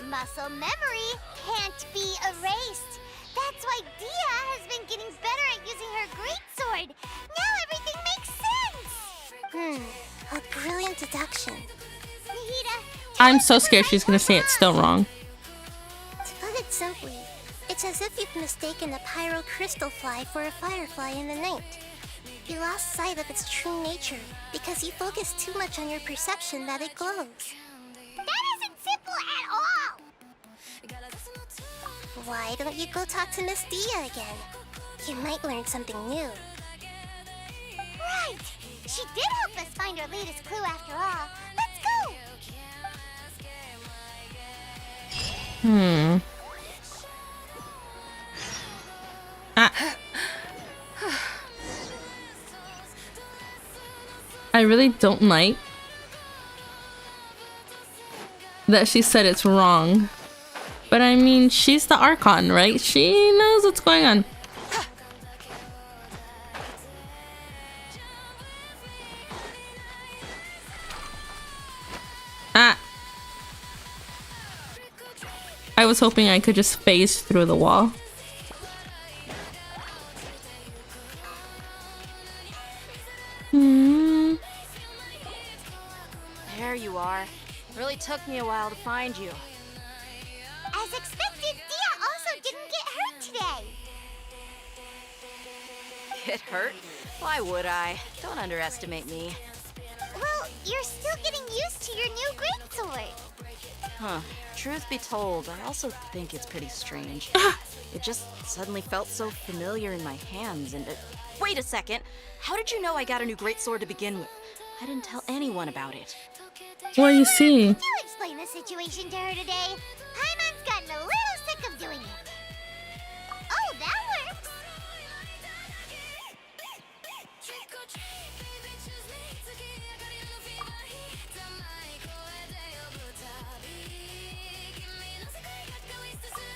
muscle memory can't be erased. That's why Dia has been getting better at using her greatsword. Now everything makes sense. A brilliant deduction. Nahida, I'm so scared she's gonna say it's still wrong. to put it simply, it's as if you've mistaken a pyro crystal fly for a firefly in the night. You lost sight of its true nature because you focused too much on your perception that it glows. That isn't simple at all! Why don't you go talk to Miss Dia again? You might learn something new. Right! She did help us find our latest clue after all. Let's go! I really don't like that she said it's wrong. But I mean, she's the Archon, right? She knows what's going on. Ah. I was hoping I could just phase through the wall. There you are. Really took me a while to find you. As expected, Dia also didn't get hurt today. Get hurt? Why would I? Don't underestimate me. Well, you're still getting used to your new greatsword. Huh. Truth be told, I also think it's pretty strange. It just suddenly felt so familiar in my hands and... wait a second! How did you know I got a new greatsword to begin with? I didn't tell anyone about it. What do you see? You explain the situation to her today. Paimon's gotten a little sick of doing it. Oh, that works.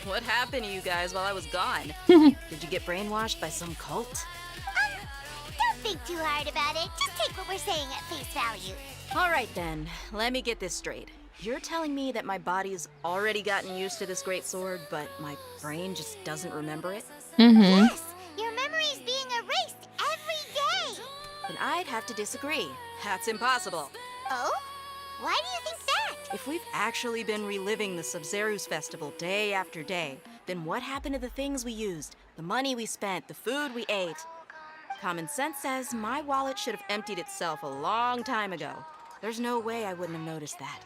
What happened to you guys while I was gone? Did you get brainwashed by some cult? Don't think too hard about it. Just take what we're saying at face value. Alright then, let me get this straight. You're telling me that my body's already gotten used to this great sword, but my brain just doesn't remember it? Yes, your memory's being erased every day. Then I'd have to disagree. That's impossible. Oh? Why do you think that? If we've actually been reliving the Sub-Zero's festival day after day, then what happened to the things we used, the money we spent, the food we ate? Common sense says my wallet should have emptied itself a long time ago. There's no way I wouldn't have noticed that.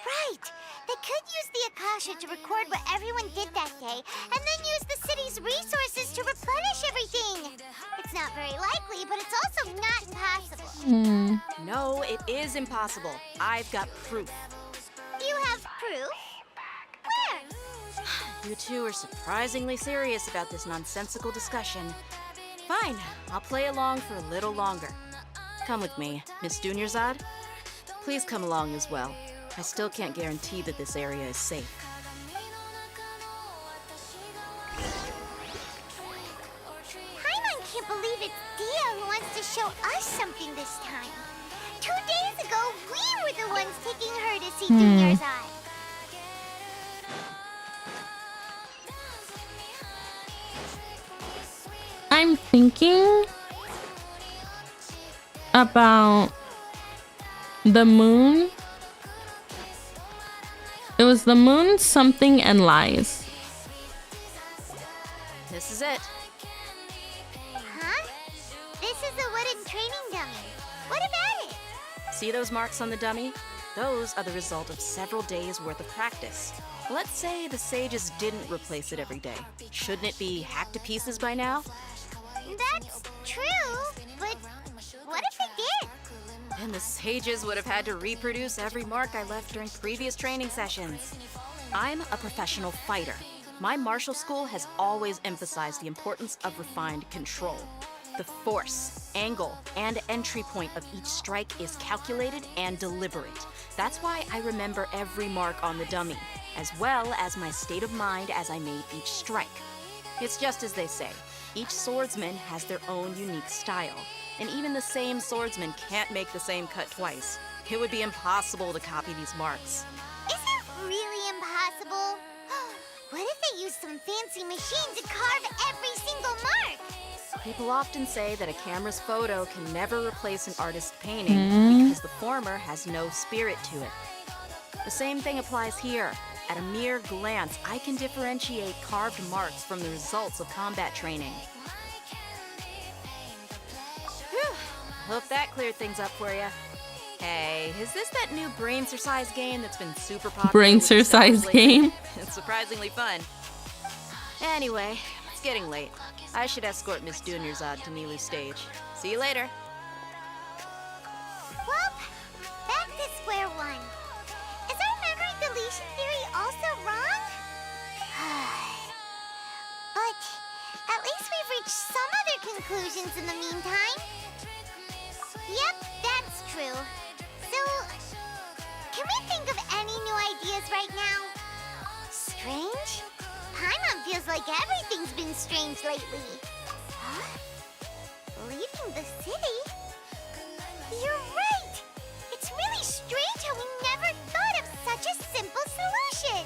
Right. They could use the Akasha to record what everyone did that day, and then use the city's resources to replenish everything. It's not very likely, but it's also not impossible. No, it is impossible. I've got proof. You have proof? Where? You two are surprisingly serious about this nonsensical discussion. Fine, I'll play along for a little longer. Come with me, Miss Dunyarzad. Please come along as well. I still can't guarantee that this area is safe. Paimon can't believe it's Dia who wants to show us something this time. 2 days ago, we were the ones taking her to see Dunyarzad. I'm thinking about the moon. It was the moon, something, and lies. This is it. Huh? This is a wooden training dummy. What about it? See those marks on the dummy? Those are the result of several days' worth of practice. Let's say the sages didn't replace it every day. Shouldn't it be hacked to pieces by now? That's true, but what if they did? Then the sages would have had to reproduce every mark I left during previous training sessions. I'm a professional fighter. My martial school has always emphasized the importance of refined control. The force, angle, and entry point of each strike is calculated and deliberate. That's why I remember every mark on the dummy, as well as my state of mind as I made each strike. It's just as they say, each swordsman has their own unique style, and even the same swordsman can't make the same cut twice. It would be impossible to copy these marks. Is it really impossible? What if they used some fancy machine to carve every single mark? People often say that a camera's photo can never replace an artist's painting because the former has no spirit to it. The same thing applies here. At a mere glance, I can differentiate carved marks from the results of combat training. Whew. Hope that cleared things up for you. Hey, is this that new brain-exercise game that's been super popular? Brain-exercise game? It's surprisingly fun. Anyway, it's getting late. I should escort Miss Dunyarzad to Nilu's stage. See you later. Well, back to square one. Is our memory deletion theory also wrong? But at least we've reached some other conclusions in the meantime. Yep, that's true. So, can we think of any new ideas right now? Strange? Paimon feels like everything's been strange lately. Huh? Leaving the city? You're right! It's really strange how we never thought of such a simple solution.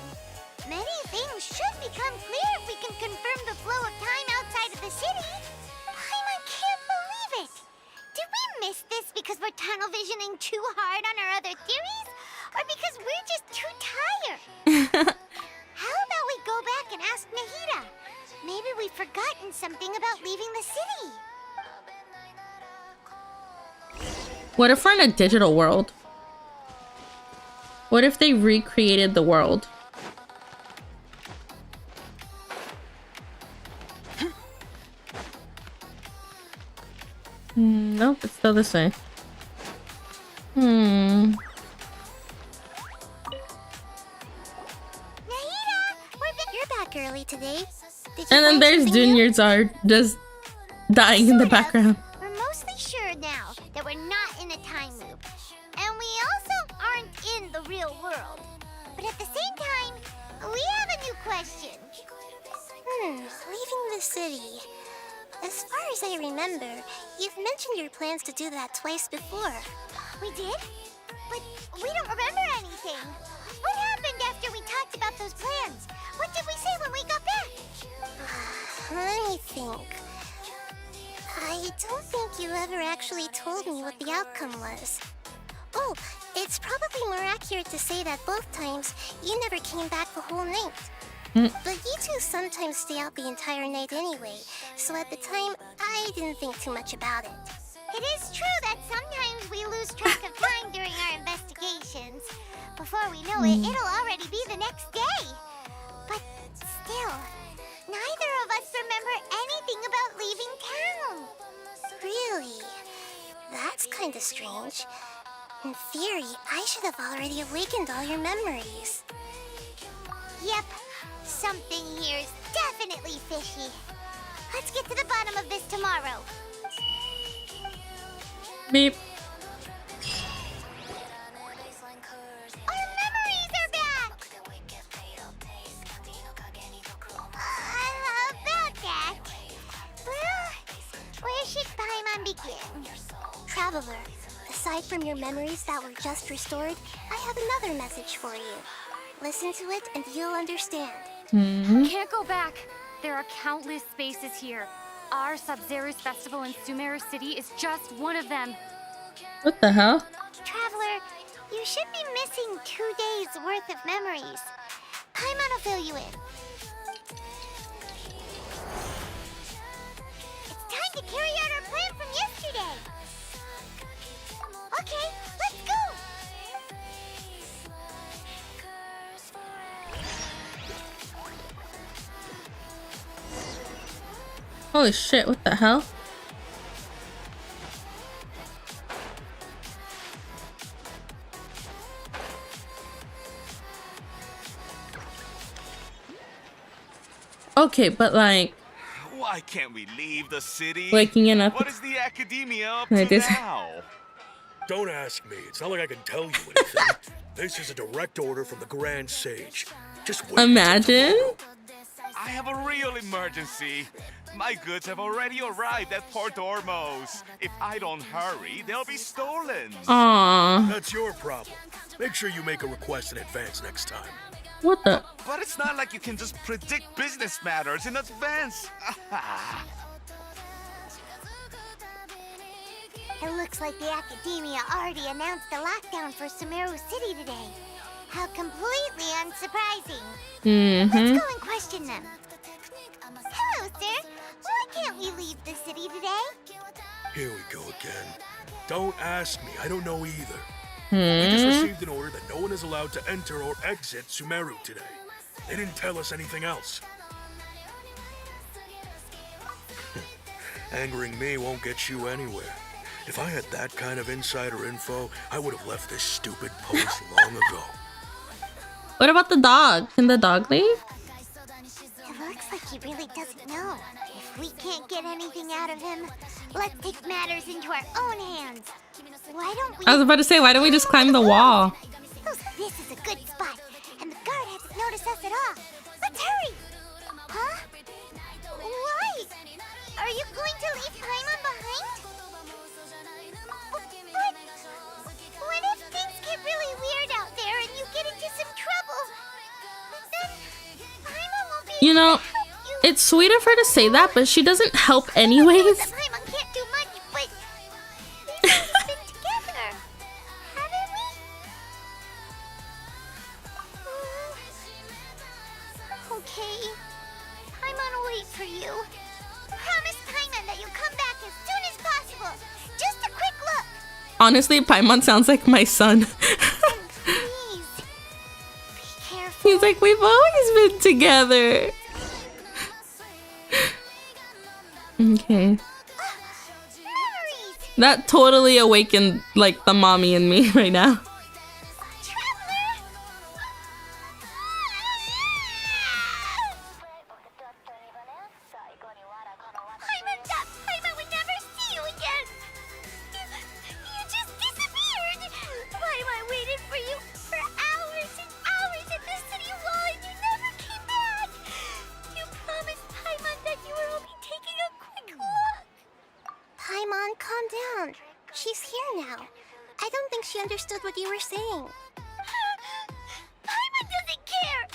Many things should become clear if we can confirm the flow of time outside of the city. Paimon can't believe it! Did we miss this because we're tunnel visioning too hard on our other theories? Or because we're just too tired? How about we go back and ask Nahida? Maybe we've forgotten something about leaving the city. What if we're in a digital world? What if they recreated the world? Nope, it's still the same. You're back early today. And then there's Dunyarzad just dying in the background. We're mostly sure now that we're not in a time loop. And we also aren't in the real world. But at the same time, we have a new question. Leaving the city. As far as I remember, you've mentioned your plans to do that twice before. We did? But we don't remember anything. What happened after we talked about those plans? What did we say when we got back? Let me think. I don't think you ever actually told me what the outcome was. Oh, it's probably more accurate to say that both times you never came back the whole night. But you two sometimes stay out the entire night anyway, so at the time, I didn't think too much about it. It is true that sometimes we lose track of time during our investigations. Before we know it, it'll already be the next day. But still, neither of us remember anything about leaving town. Really? That's kind of strange. In theory, I should have already awakened all your memories. Yep, something here's definitely fishy. Let's get to the bottom of this tomorrow. Beep. Our memories are back! About that. Well, where should Paimon begin? Traveler, aside from your memories that were just restored, I have another message for you. Listen to it and you'll understand. Can't go back. There are countless spaces here. Our Sub-Zero's festival in Sumeru City is just one of them. What the hell? Traveler, you should be missing 2 days worth of memories. Paimon will fill you in. It's time to carry out our plan from yesterday. Okay, let's go! Holy shit, what the hell? Okay, but like... Why can't we leave the city? Waking in up... What is the academia up Like to this. now? Don't ask me. It's not like I can tell you anything. This is a direct order from the Grand Sage. Just wait. Imagine? I have a real emergency. My goods have already arrived at Port Ormos. If I don't hurry, they'll be stolen. Aww. That's your problem. Make sure you make a request in advance next time. What the? But it's not like you can just predict business matters in advance. It looks like the Academia already announced the lockdown for Sumeru City today. How completely unsurprising. Let's go and question them. Hello, sir. Why can't we leave the city today? Here we go again. Don't ask me. I don't know either. We just received an order that no one is allowed to enter or exit Sumeru today. They didn't tell us anything else. Angering me won't get you anywhere. If I had that kind of insider info, I would have left this stupid post long ago. What about the dog? Can the dog leave? It looks like he really doesn't know. If we can't get anything out of him, let's take matters into our own hands. Why don't we... I was about to say, why don't we just climb the wall? This is a good spot, and the guard hasn't noticed us at all. Let's hurry! Huh? Why? Are you going to leave Paimon behind? But what if things get really weird out there and you get into some trouble? Then Paimon won't be... You know, it's sweet of her to say that, but she doesn't help anyways. Paimon can't do much, but we've always been together, haven't we? Okay. Paimon will wait for you. Promise Paimon that you'll come back as soon as possible. Just a quick look. Honestly, Paimon sounds like my son. Please. Be careful. He's like, we've always been together. Okay. Memories. That totally awakened, like, the mommy in me right now. Traveler. Paimon would never see you again. You just disappeared. Paimon waited for you for hours and hours at the city wall and you never came back. You promised Paimon that you were only taking a quick walk. Paimon, calm down. She's here now. I don't think she understood what you were saying. Paimon doesn't care.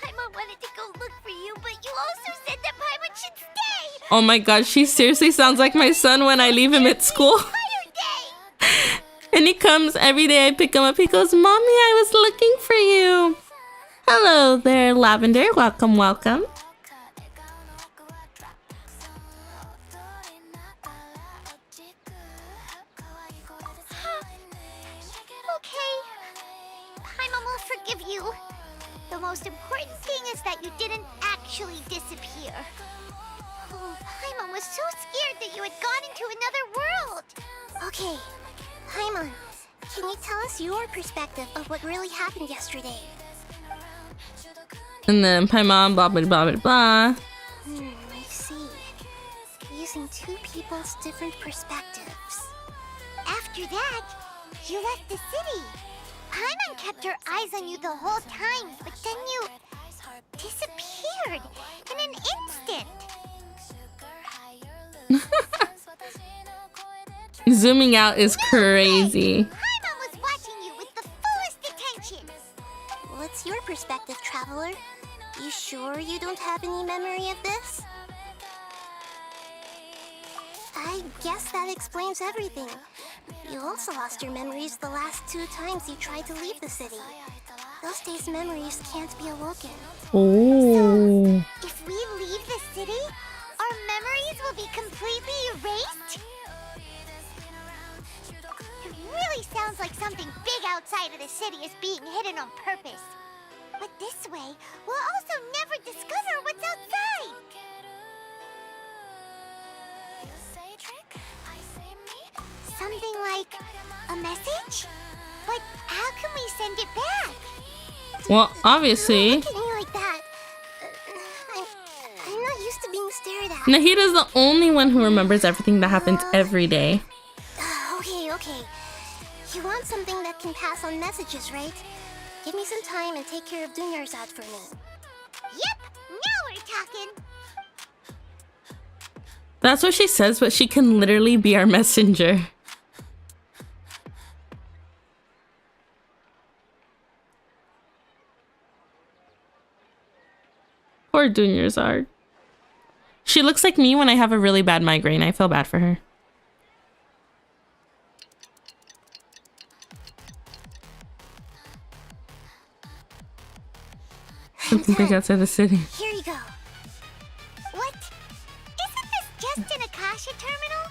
Paimon wanted to go look for you, but you also said that Paimon should stay. Oh my god, she seriously sounds like my son when I leave him at school. Entire day. And he comes every day, I pick him up, he goes, Mommy, I was looking for you. Hello there, Lavender. Welcome, welcome. Okay. Paimon will forgive you. The most important thing is that you didn't actually disappear. Oh, Paimon was so scared that you had gone into another world. Okay, Paimon, can you tell us your perspective of what really happened yesterday? And then Paimon, blah, blah, blah, blah, blah. I see. Using two people's different perspectives. After that, you left the city. Paimon kept her eyes on you the whole time, but then you disappeared in an instant. Zooming out is crazy. Paimon was watching you with the fullest attention. What's your perspective, Traveler? You sure you don't have any memory of this? I guess that explains everything. You also lost your memories the last 2 times you tried to leave the city. Those days' memories can't be awoken. Oh. If we leave the city, our memories will be completely erased? It really sounds like something big outside of the city is being hidden on purpose. But this way, we'll also never discover what's outside. Something like a message? But how can we send it back? Well, obviously. Look at me like that. I'm not used to being stared at. Nahita's the only one who remembers everything that happens every day. Okay. You want something that can pass on messages, right? Give me some time and take care of Dunyarzad for me. Yep, now we're talking. That's what she says, but she can literally be our messenger. Poor Dunyarzad. She looks like me when I have a really bad migraine. I feel bad for her. Something big outside the city. Here you go. What? Isn't this just an Akasha terminal?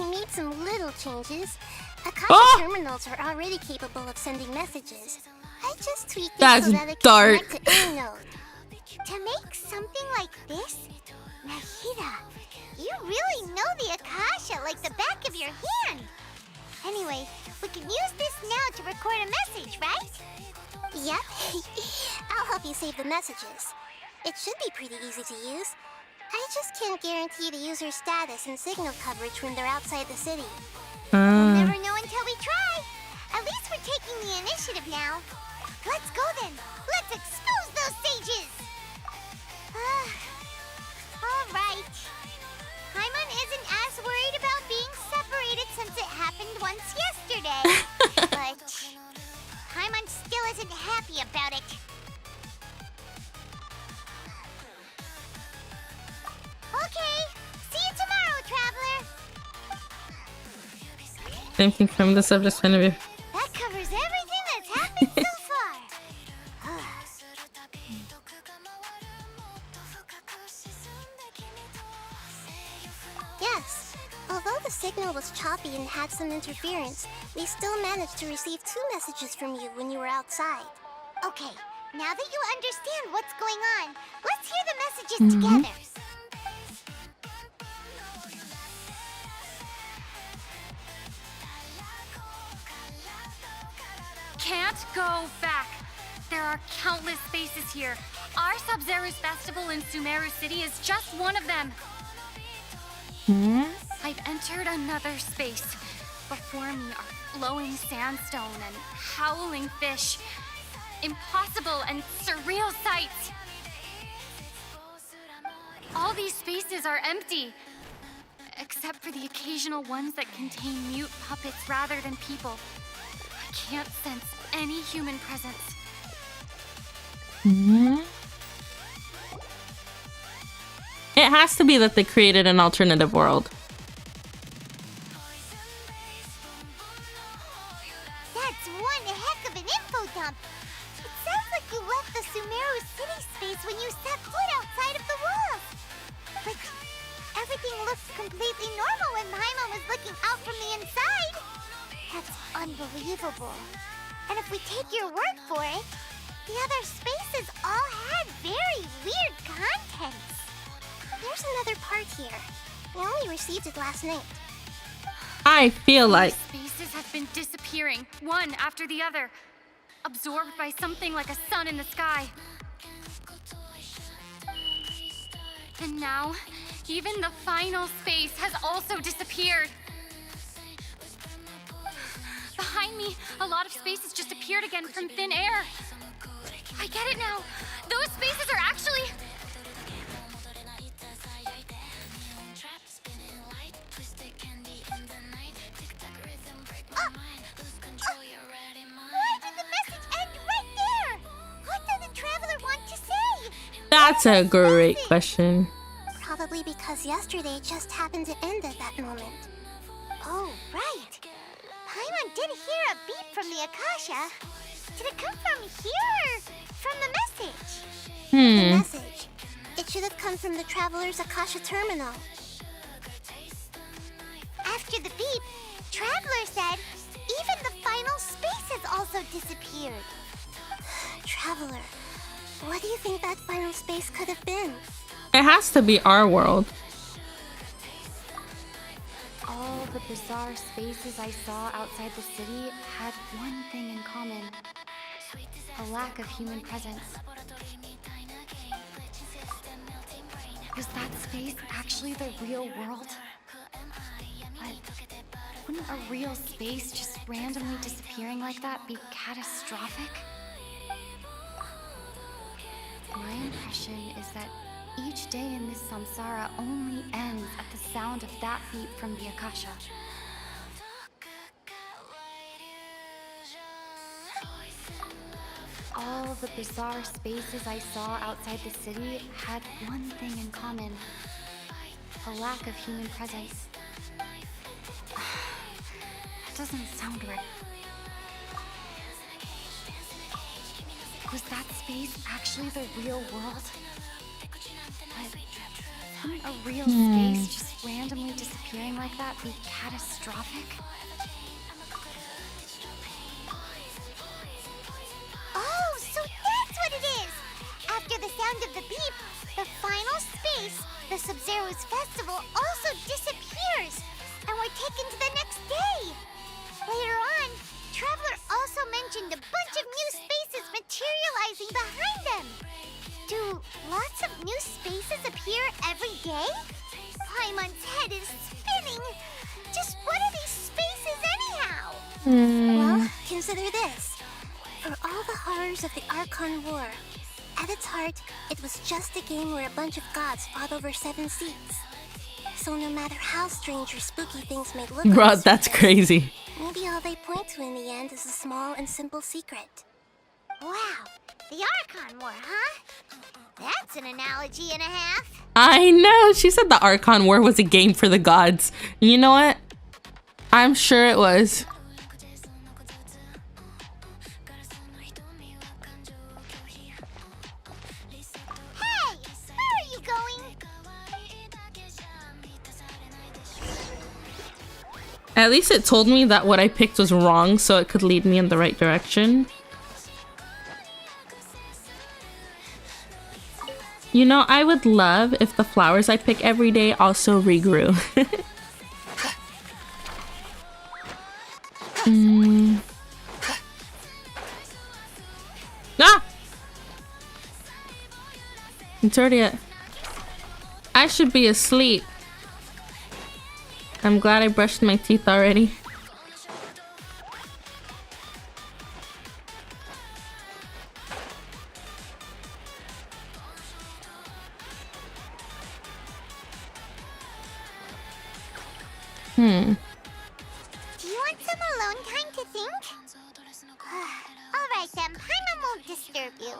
You made some little changes. Akasha terminals are already capable of sending messages. I just tweaked it so that it can connect to any node. To make something like this? Nahida, you really know the Akasha like the back of your hand. Anyway, we can use this now to record a message, right? Yep. I'll help you save the messages. It should be pretty easy to use. I just can't guarantee the user's status and signal coverage when they're outside the city. We'll never know until we try. At least we're taking the initiative now. Let's go then. Let's expose those sages. All right. Paimon isn't as worried about being separated since it happened once yesterday. But Paimon still isn't happy about it. Okay. See you tomorrow, Traveler. Same thing from the subject's point of view. That covers everything that's happened so far. Yes. Although the signal was choppy and had some interference, we still managed to receive 2 messages from you when you were outside. Okay, now that you understand what's going on, let's hear the messages together. Can't go back. There are countless spaces here. Our Sub-Zero's festival in Sumeru City is just one of them. I've entered another space. Before me are glowing sandstone and howling fish. Impossible and surreal sights. All these spaces are empty. Except for the occasional ones that contain mute puppets rather than people. I can't sense any human presence. It has to be that they created an alternative world. That's one heck of an info dump. It sounds like you left the Sumeru City space when you set foot outside of the walls. But everything looks completely normal when Paimon was looking out from the inside. That's unbelievable. And if we take your word for it, the other spaces all had very weird contents. There's another part here. We only received it last night. I feel like Spaces have been disappearing, one after the other, absorbed by something like a sun in the sky. And now, even the final space has also disappeared. Behind me, a lot of spaces just appeared again from thin air. I get it now. Those spaces are actually... Why did the message end right there? What did the Traveler want to say? that's a great question. Probably because yesterday just happened to end at that moment. Oh, right. Paimon did hear a beep from the Akasha. Did it come from here or from the message? The message. It should have come from the Traveler's Akasha terminal. After the beep, Traveler said even the final spaces also disappeared. Traveler, what do you think that final space could have been? It has to be our world. the bizarre spaces I saw outside the city had one thing in common. A lack of human presence. Was that space actually the real world? But wouldn't a real space just randomly disappearing like that be catastrophic? My impression is that each day in this samsara only ends at the sound of that beat from the Akasha. All the bizarre spaces I saw outside the city had one thing in common. A lack of human presence. That doesn't sound right. Was that space actually the real world? But wouldn't a real space just randomly disappearing like that be catastrophic? Oh, so that's what it is! After the sound of the beep, the final space, the Sub-Zero's festival, also disappears, and we're taken to the next day. Later on, Traveler also mentioned a bunch of new spaces materializing behind them. Do lots of new spaces appear every day? Paimon's head is spinning. Just what are these spaces anyhow? Well, consider this. For all the horrors of the Archon War, at its heart, it was just a game where a bunch of gods fought over 7 seas. So no matter how strange or spooky things may look, Bro, that's crazy. maybe all they point to in the end is a small and simple secret. Wow, the Archon War, huh? That's an analogy and a half. I know. She said the Archon War was a game for the gods. You know what? I'm sure it was. Hey, where are you going? At least it told me that what I picked was wrong, so it could lead me in the right direction. You know, I would love if the flowers I pick every day also regrew. Ah! It's already I should be asleep. I'm glad I brushed my teeth already. Do you want some alone time to think? Alright then, Paimon won't disturb you.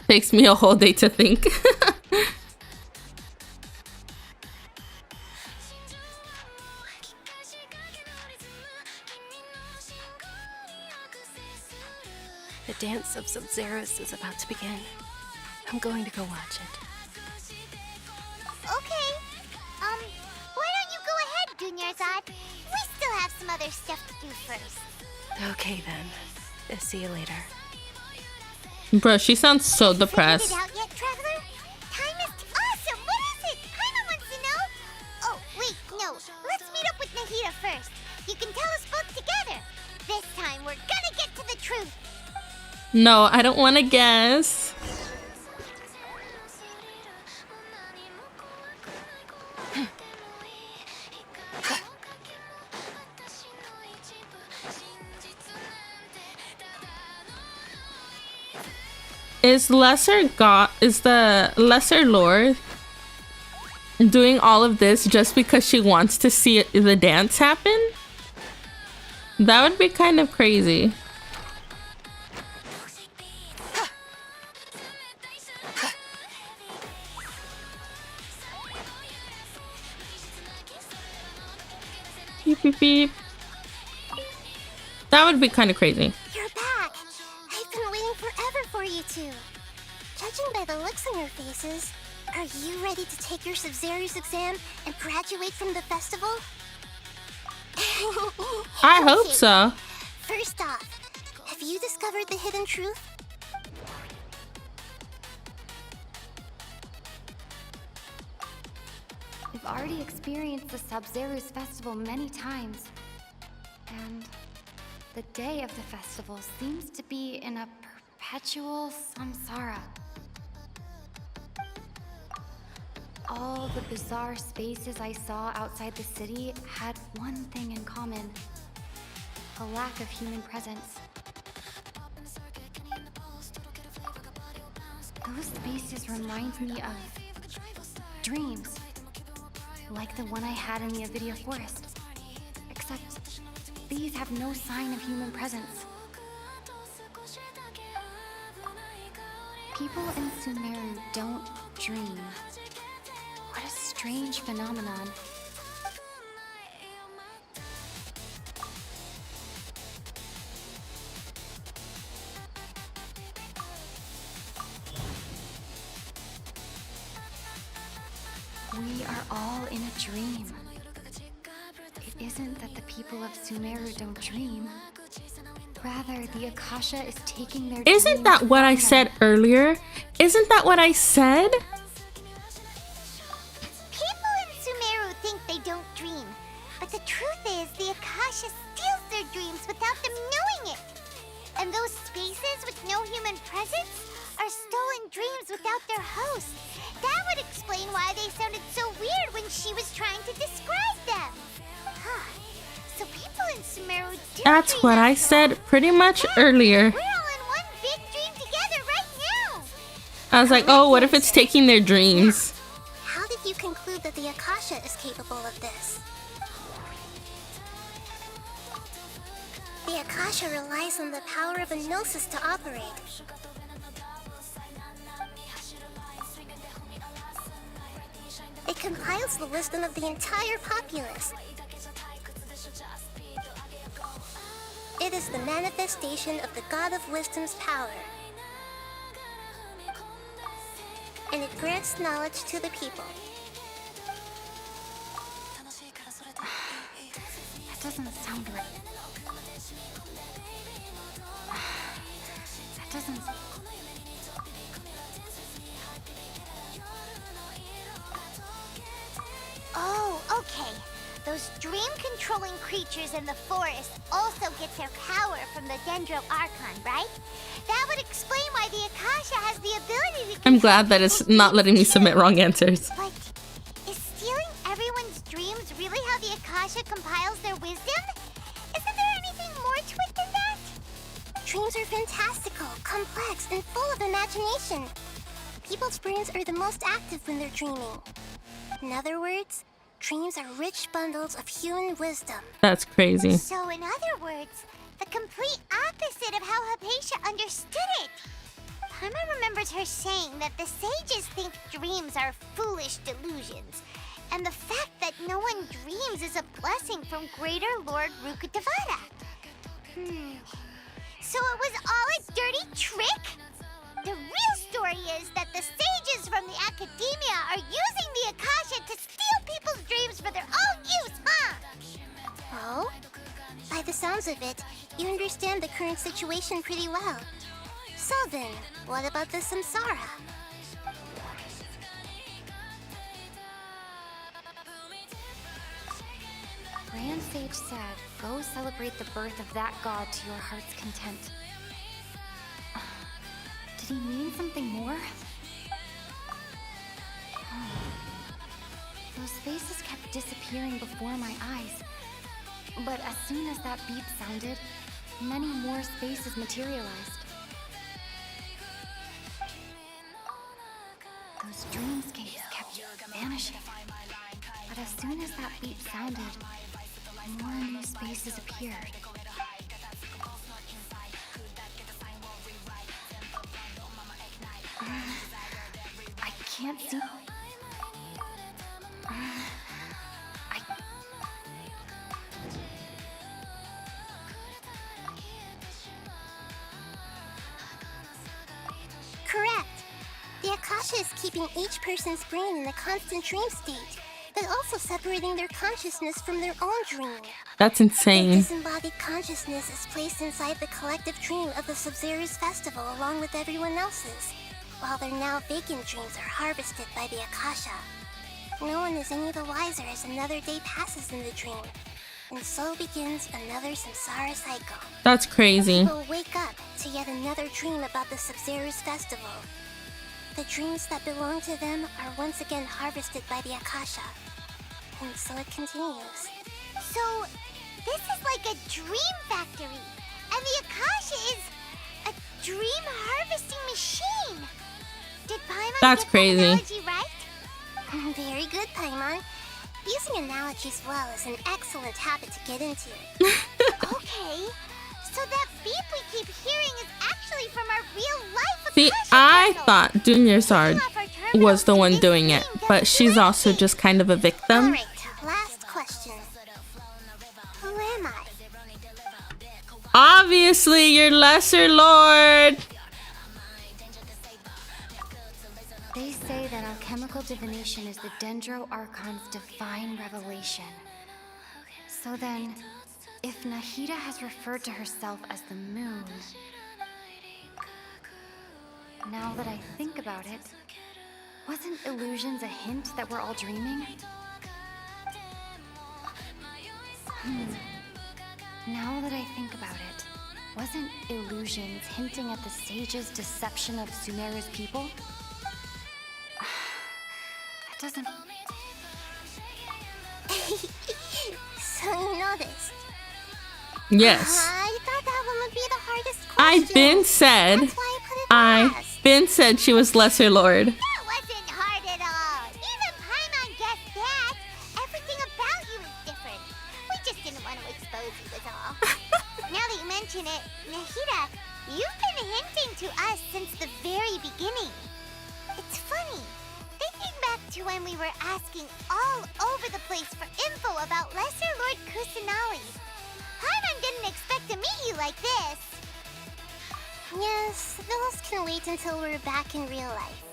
Takes me a whole day to think. The dance of Sub-Zeros is about to begin. I'm going to go watch it. Okay. Why don't you go ahead, Dunyarzad? We still have some other stuff to do first. Okay then. See you later. Bro, she sounds so depressed. Figured it out yet, Traveler? Time is awesome! What is it? Paimon wants to know! Oh, wait, no. Let's meet up with Nahida first. You can tell us both together. This time, we're gonna get to the truth. No, I don't want to guess. Is the Lesser Lord doing all of this just because she wants to see the dance happen? That would be kind of crazy. Beep, beep, beep. That would be kind of crazy. You're back. I've been waiting forever for you two. Judging by the looks on your faces, are you ready to take your Sub-Zero's exam and graduate from the festival? I hope so. First off, have you discovered the hidden truth? We've already experienced the Sub-Zeru's festival many times. And the day of the festival seems to be in a perpetual samsara. All the bizarre spaces I saw outside the city had one thing in common: a lack of human presence. Those spaces remind me of dreams, like the one I had in the Avidia Forest. Except these have no sign of human presence. People in Sumeru don't dream. What a strange phenomenon. We are all in a dream. It isn't that the people of Sumeru don't dream. Rather, the Akasha is taking their dreams. Isn't that what I said earlier? Isn't that what I said? People in Sumeru think they don't dream, but the truth is the Akasha steals their dreams without them knowing it. And those spaces with no human presence are stolen dreams without their host. That would explain why they sounded so weird when she was trying to describe them. Huh. So people in Sumeru do That's dream what I after said all. pretty much earlier. We're all in one big dream together right now. I was like, oh, what if it's taking their dreams? How did you conclude that the Akasha is capable of this? The Akasha relies on the power of a gnosis to operate. It compiles the wisdom of the entire populace. It is the manifestation of the God of Wisdom's power. And it grants knowledge to the people. That doesn't sound right. That doesn't... Oh, okay. Those dream-controlling creatures in the forest also get their power from the Dendro Archon, right? That would explain why the Akasha has the ability to... I'm glad that it's not letting me submit wrong answers. But is stealing everyone's dreams really how the Akasha compiles their wisdom? Isn't there anything more to it than that? Dreams are fantastical, complex, and full of imagination. People's brains are the most active when they're dreaming. In other words, dreams are rich bundles of human wisdom. That's crazy. So in other words, the complete opposite of how Hypatia understood it. Paimon remembers her saying that the sages think dreams are foolish delusions, and the fact that no one dreams is a blessing from Greater Lord Rukkhadevata. So it was all a dirty trick? The real story is that the sages from the academia are using the Akasha to steal people's dreams for their own use, huh? Oh? By the sounds of it, you understand the current situation pretty well. So then, what about the samsara? Grand Sage said, go celebrate the birth of that god to your heart's content. Did he mean something more? Those faces kept disappearing before my eyes. But as soon as that beep sounded, many more spaces materialized. Those dreamscapes kept vanishing. But as soon as that beep sounded, more new spaces appeared. I can't see. Correct. The Akasha is keeping each person's brain in a constant dream state, but also separating their consciousness from their own dream. That's The insane. disembodied consciousness is placed inside the collective dream of the Sub-Zeru's festival along with everyone else's, while their now vacant dreams are harvested by the Akasha. No one is any the wiser as another day passes in the dream. And so begins another samsara cycle. That's crazy. People wake up to yet another dream about the Sub-Zero's festival. The dreams that belong to them are once again harvested by the Akasha. And so it continues. So, this is like a dream factory. And the Akasha is a dream harvesting machine. Did Paimon That's get crazy. that analogy right? Very good, Paimon. Using analogies well is an excellent habit to get into. Okay. So that beep we keep hearing is actually from our real life See, Akasha I portal. thought Junior Sard was the one doing it, but she's also just kind of a victim. Alright, last question. Who am I? Obviously, you're Lesser Lord. They say that alchemical divination is the Dendro Archon's divine revelation. So then, if Nahida has referred to herself as the moon... Now that I think about it, wasn't illusions a hint that we're all dreaming? Now that I think about it, wasn't illusions hinting at the sage's deception of Sumeru's people? That doesn't... So you noticed. Yes. I thought that one would be the hardest question. I've been said. That's why I put it last. I've been said she was Lesser Lord. That wasn't hard at all. Even Paimon guessed that. Everything about you is different. We just didn't want to expose you, was all. Now that you mention it, Nahida, you've been hinting to us since the very beginning. It's funny. Thinking back to when we were asking all over the place for info about Lesser Lord Kusanali, Paimon didn't expect to meet you like this. Yes, those can wait until we're back in real life.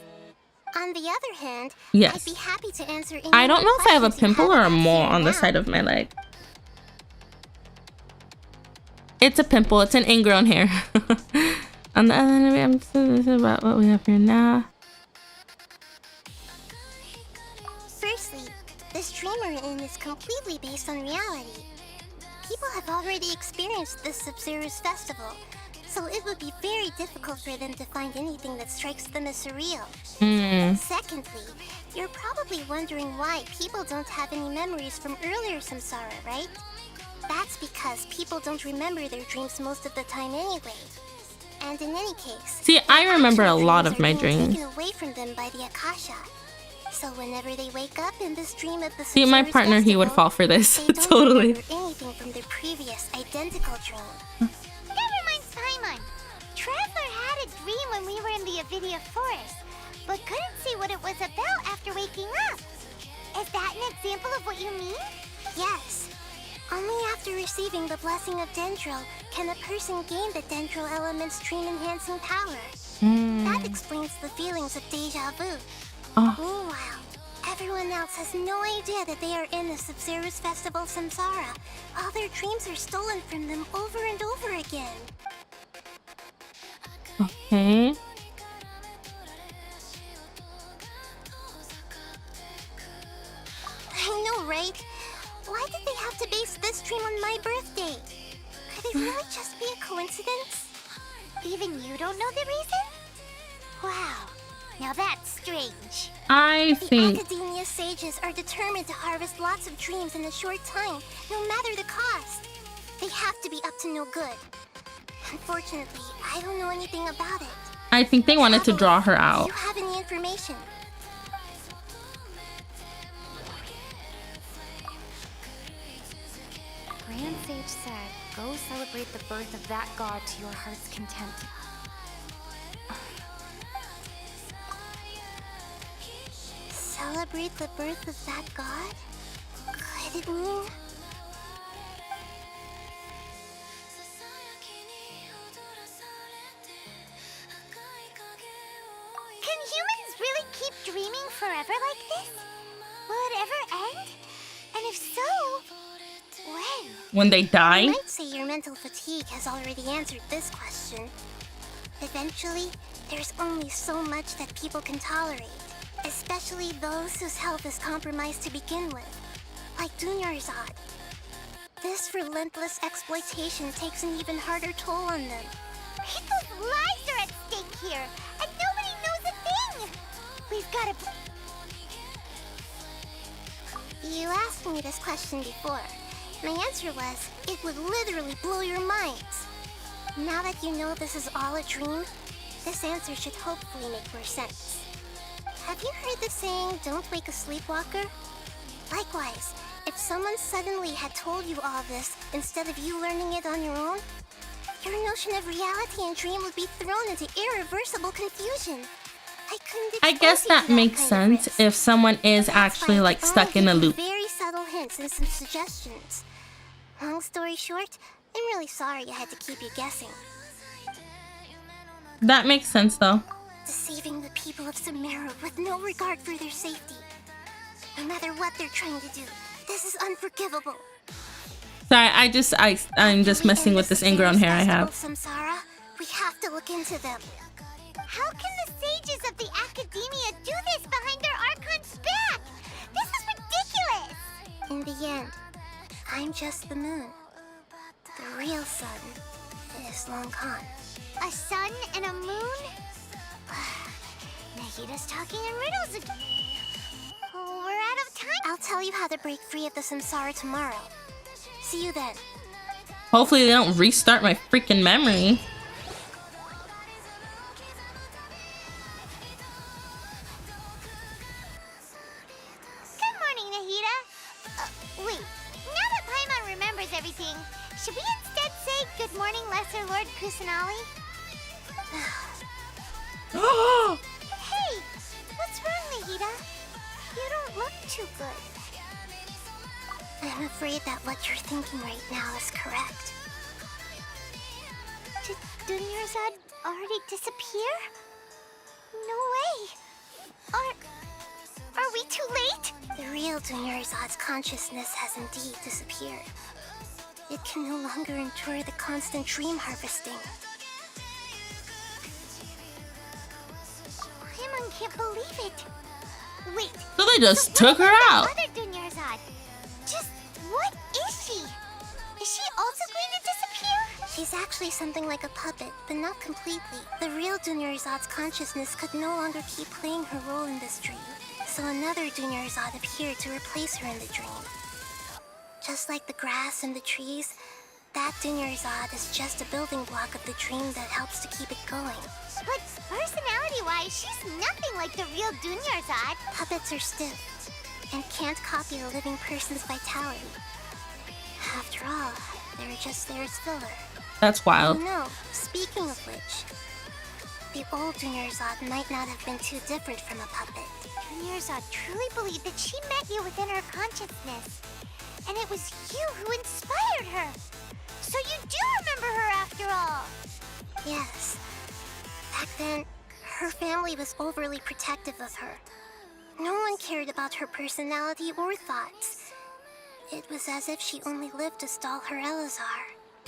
On the other hand, Yes. I'd be happy to answer any I don't know if I have a questions you pimple or a about mole here on the now. side of my leg. It's a pimple. It's an ingrown hair. On the other hand, I'm this about what we have here now. Firstly, this dream we're in is completely based on reality. People have already experienced this Sub-Zero's festival, so it would be very difficult for them to find anything that strikes them as surreal. Secondly, you're probably wondering why people don't have any memories from earlier samsara, right? That's because people don't remember their dreams most of the time anyway. And in any case, See, I remember a actual lot dreams of my are being dreams. taken away from them by the Akasha. So whenever they wake up in this dream of the See, my Sub-Zero's partner, he would festival, fall for this. they don't Totally. remember anything from their previous identical dream. That reminds Paimon. Traveler had a dream when we were in the Avidia Forest, but couldn't see what it was about after waking up. Is that an example of what you mean? Yes. Only after receiving the blessing of Dendro can a person gain the Dendro element's dream-enhancing power. That explains the feelings of deja vu. Meanwhile, everyone else has no idea that they are in the Sub-Zero's festival samsara. All their dreams are stolen from them over and over again. Okay. I know, right? Why did they have to base this dream on my birthday? Could it really just be a coincidence? Even you don't know the reason? Wow, now that's strange. I The think Academia sages are determined to harvest lots of dreams in a short time, no matter the cost. They have to be up to no good. Unfortunately, I don't know anything about it. they wanted to draw her Do out. you have any information? Grand Sage said, go celebrate the birth of that god to your heart's content. Celebrate the birth of that god? Could it mean... Can humans really keep dreaming forever like this? Will it ever end? And if so, when? When they You die? might say your mental fatigue has already answered this question. Eventually, there's only so much that people can tolerate. Especially those whose health is compromised to begin with, like Dunyarzad. This relentless exploitation takes an even harder toll on them. People's lives are at stake here, and nobody knows a thing! We've gotta... You asked me this question before. My answer was, it would literally blow your minds. Now that you know this is all a dream, this answer should hopefully make more sense. Have you heard the saying, don't wake a sleepwalker? Likewise, if someone suddenly had told you all this instead of you learning it on your own, your notion of reality and dream would be thrown into irreversible confusion. I guess that makes sense if someone is actually like stuck in a loop. Very subtle hints and some suggestions. Long story short, I'm really sorry I had to keep you guessing. That makes sense though. Deceiving the people of Sumeru with no regard for their safety. No matter what they're trying to do, this is unforgivable. Sorry, I'm just messing with this ingrown hair I have. Samsara, we have to look into them. How can the sages of the Academia do this behind their Archon's back? This is ridiculous! In the end, I'm just the moon. The real sun is Long Khan. A sun and a moon? Nahida's talking in riddles again. Oh, we're out of time. I'll tell you how to break free of the Samsara tomorrow. See you then. Hopefully they don't restart my freaking memory. Good morning, Nahida. Wait, now that Paimon remembers everything, should we instead say good morning, Lesser Lord Kusanali? Hey, what's wrong, Nahida? You don't look too good. I'm afraid that what you're thinking right now is correct. Did Dunyarzad already disappear? No way. Are we too late? The real Dunyarzad's consciousness has indeed disappeared. It can no longer endure the constant dream harvesting. Paimon can't believe it. Wait. So they just took her out. Other Dunyarzad. Just what is she? Is she also going to disappear? She's actually something like a puppet, but not completely. The real Dunyarzad's consciousness could no longer keep playing her role in this dream, so another Dunyarzad appeared to replace her in the dream. Just like the grass and the trees, that Dunyarzad is just a building block of the dream that helps to keep it going. But personality-wise, she's nothing like the real Dunyarzad. Puppets are stiff and can't copy a living person's vitality. After all, they're just there as filler. That's wild. No, speaking of which, the old Dunyarzad might not have been too different from a puppet. Dunyarzad truly believed that she met you within her consciousness. And it was you who inspired her. So you do remember her after all. Yes. Back then, her family was overly protective of her. No one cared about her personality or thoughts. It was as if she only lived to stall her Elazar.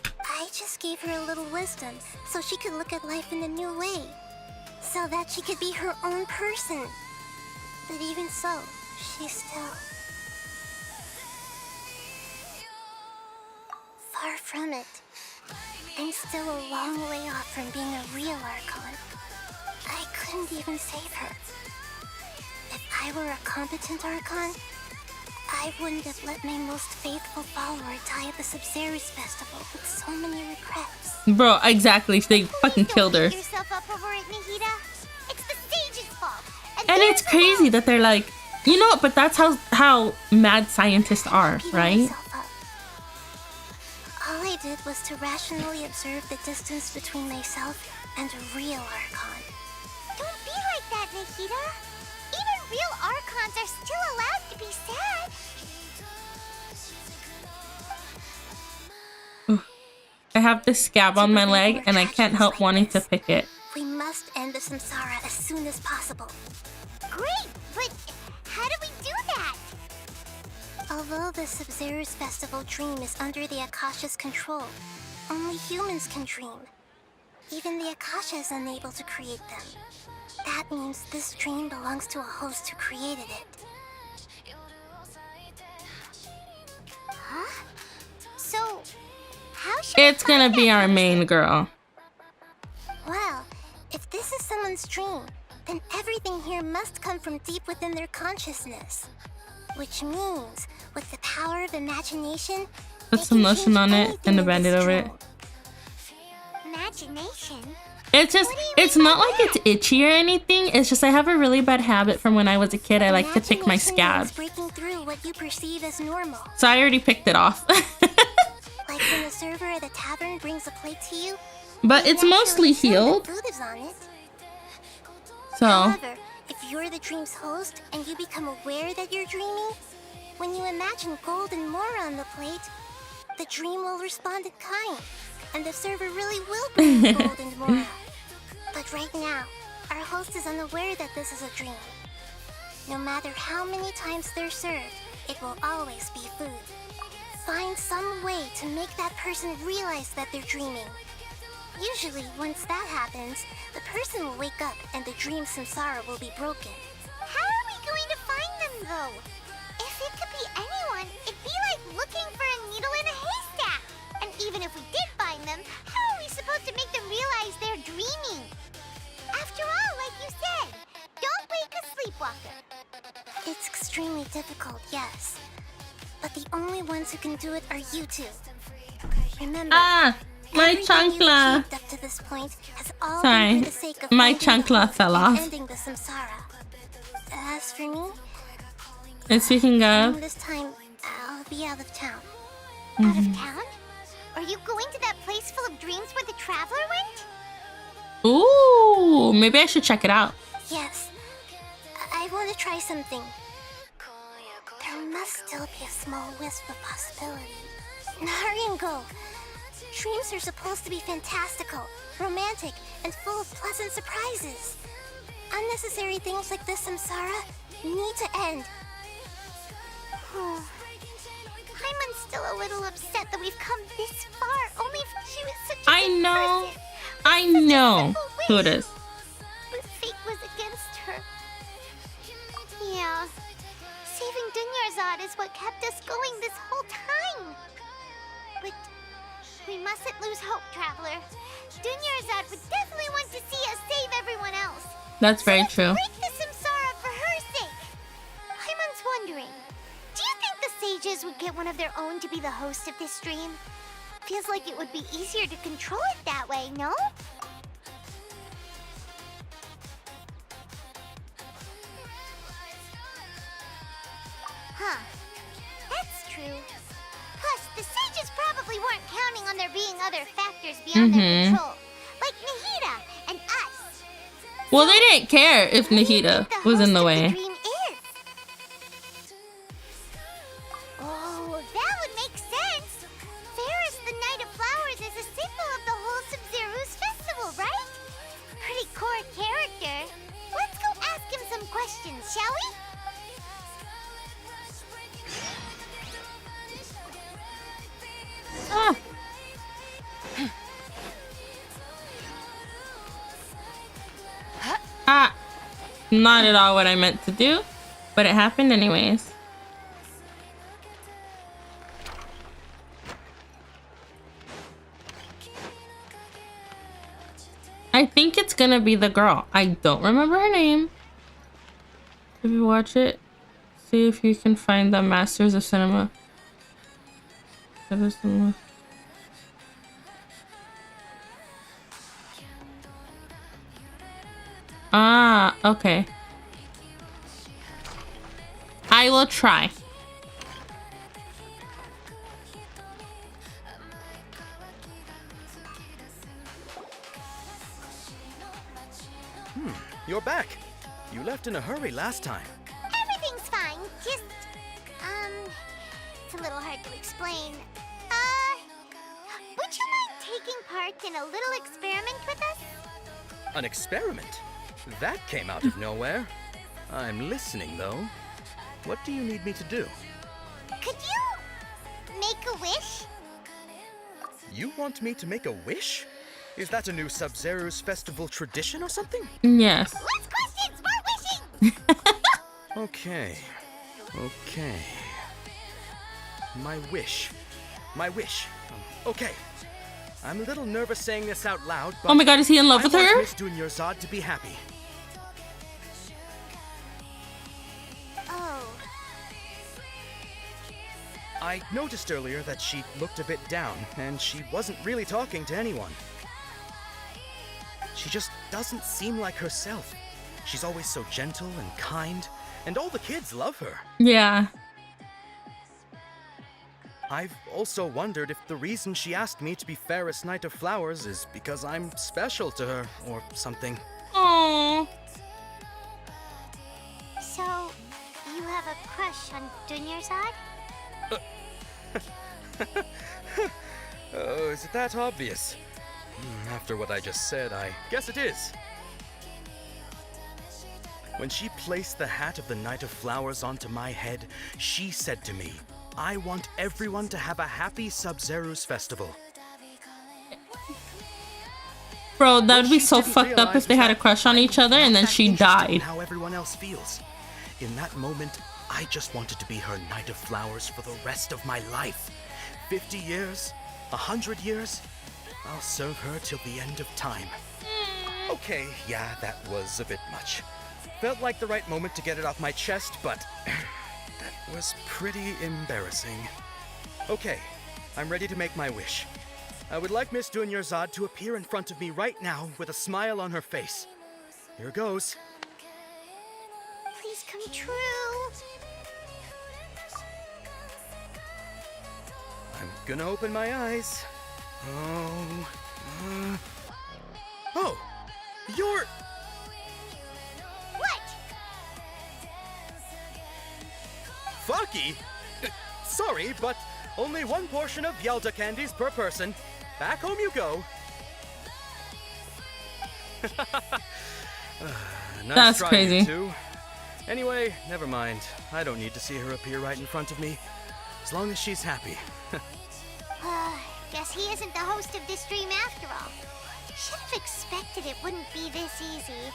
I just gave her a little wisdom so she could look at life in a new way. So that she could be her own person. But even so, she's still... far from it. I'm still a long way off from being a real Archon. I couldn't even save her. If I were a competent Archon, I wouldn't have let my most faithful follower die at the Sabzeruz festival with so many regrets. Bro, exactly. They fucking killed her. Beat yourself up over it, Nahida. It's the sage's fault. And it's crazy that they're like, you know what? But that's how mad scientists are, right? All I did was to rationally observe the distance between myself and a real Archon. Don't be like that, Nahida. Even real Archons are still allowed to be sad. I have this scab on my leg and I can't help wanting to pick it. We must end the Samsara as soon as possible. Great, but how do we do that? Although the Sabzeruz festival dream is under the Akasha's control, only humans can dream. Even the Akasha is unable to create them. that means this dream belongs to a host who created it. Huh? So, how should It's gonna be our main girl. Well, if this is someone's dream, then everything here must come from deep within their consciousness. Which means, with the power of imagination, Put some lotion on it and a band-aid over it. Imagination? It's just, it's not like it's itchy or anything. It's just I have a really bad habit from when I was a kid. I like to pick my scabs. Breaking through what you perceive as normal. So I already picked it off. Like when the server at the tavern brings a plate to you. But it's mostly healed. Food is on it. So. However, if you're the dream's host and you become aware that you're dreaming, when you imagine gold and more on the plate, the dream will respond in kind, and the server really will bring you gold and more. But right now, our host is unaware that this is a dream. No matter how many times they're served, it will always be food. Find some way to make that person realize that they're dreaming. Usually, once that happens, the person will wake up and the dream samsara will be broken. How are we going to find them, though? If it could be anyone, it'd be like looking for a needle in a haystack. And even if we did find them, how are we supposed to make them realize they're dreaming? After all, like you said, don't wake a sleepwalker. It's extremely difficult, yes. But the only ones who can do it are you two. Remember, my chancla. Up to this point has all Sorry, been for the sake of my finding the chancla host fell and off. ending the samsara. As for me, And speaking of, this time I'll be out of town. Out of town? Are you going to that place full of dreams where the traveler went? ooh, maybe I should check it out. Yes, I want to try something. There must still be a small wisp of possibility. Hurry and go. Dreams are supposed to be fantastical, romantic, and full of pleasant surprises. Unnecessary things like this samsara need to end. Hyman's still a little upset that we've come this far, only if she was such a I good know, person. I know who it is. But fate was against her. Yeah. Saving Dunyarzad is what kept us going this whole time. But we mustn't lose hope, Traveler. Dunyarzad would definitely want to see us save everyone else. That's very true. Break the samsara for her sake. Hyman's wondering, do you think the sages would get one of their own to be the host of this dream? Feels like it would be easier to control it that way, no? Huh. That's true. Plus, the sages probably weren't counting on there being other factors beyond their control. Like Nahida and us. Well, they didn't care if Nahida was in the way. Oh, that would make sense. Ferris, the Knight of Flowers, is a symbol of the whole Sub-Zero's festival, right? Pretty core character. Let's go ask him some questions, shall we? Not at all what I meant to do, but it happened anyways. I think it's gonna be the girl. I don't remember her name. If you watch it, see if you can find the Masters of Cinema. Ah, okay. I will try. You're back. You left in a hurry last time. Everything's fine. Just, it's a little hard to explain. Would you mind taking part in a little experiment with us? An experiment? That came out of nowhere. I'm listening, though. What do you need me to do? Could you make a wish? You want me to make a wish? Is that a new Sub-Zero's festival tradition or something? Yes. Let's question Okay. Okay. My wish. My wish. Okay. I'm a little nervous saying this out loud, but Oh my god, is he in love with I want her? Miss Dunyarzad to be happy. Oh. I noticed earlier that she looked a bit down, and she wasn't really talking to anyone. She just doesn't seem like herself. She's always so gentle and kind, and all the kids love her. Yeah. I've also wondered if the reason she asked me to be Fairest Knight of Flowers is because I'm special to her, or something. Aww. So, you have a crush on Dunyarzad? Oh, is it that obvious? After what I just said, I guess it is. When she placed the hat of the Knight of Flowers onto my head, she said to me, I want everyone to have a happy Sub-Zero's festival. Bro, that would be so fucked up if they had a crush on each other and then she died. How everyone else feels. In that moment, I just wanted to be her Knight of Flowers for the rest of my life. 50 years, 100 years, I'll serve her till the end of time. Okay, yeah, that was a bit much. Felt like the right moment to get it off my chest, but that was pretty embarrassing. Okay, I'm ready to make my wish. I would like Miss Dunyarzad to appear in front of me right now with a smile on her face. Here goes. Please come true. I'm gonna open my eyes. Oh, you're... What? Fucky? Sorry, but only one portion of Yelda candies per person. Back home you go. Nice That's try, crazy. you two. Anyway, never mind. I don't need to see her appear right in front of me. As long as she's happy. Guess he isn't the host of this stream after all. Should have expected it wouldn't be this easy.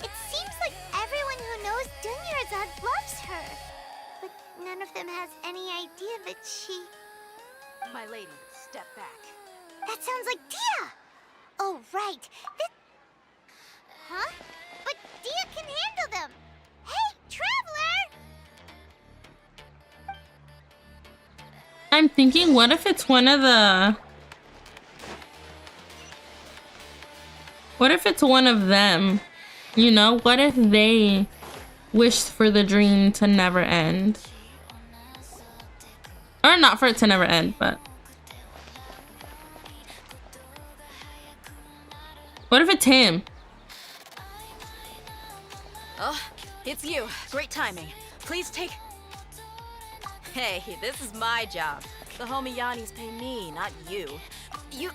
It seems like everyone who knows Dunyarzad loves her. But none of them has any idea that she... My lady, step back. That sounds like Dia! Oh, right. Huh? But Dia can handle them! Hey, Traveler! I'm thinking, what if it's one of the... What if it's one of them? You know, what if they wished for the dream to never end? Or not for it to never end, but... What if it's him? Oh, it's you. Great timing. Please take... Hey, this is my job. The homie Yanni's pay me, not you. You...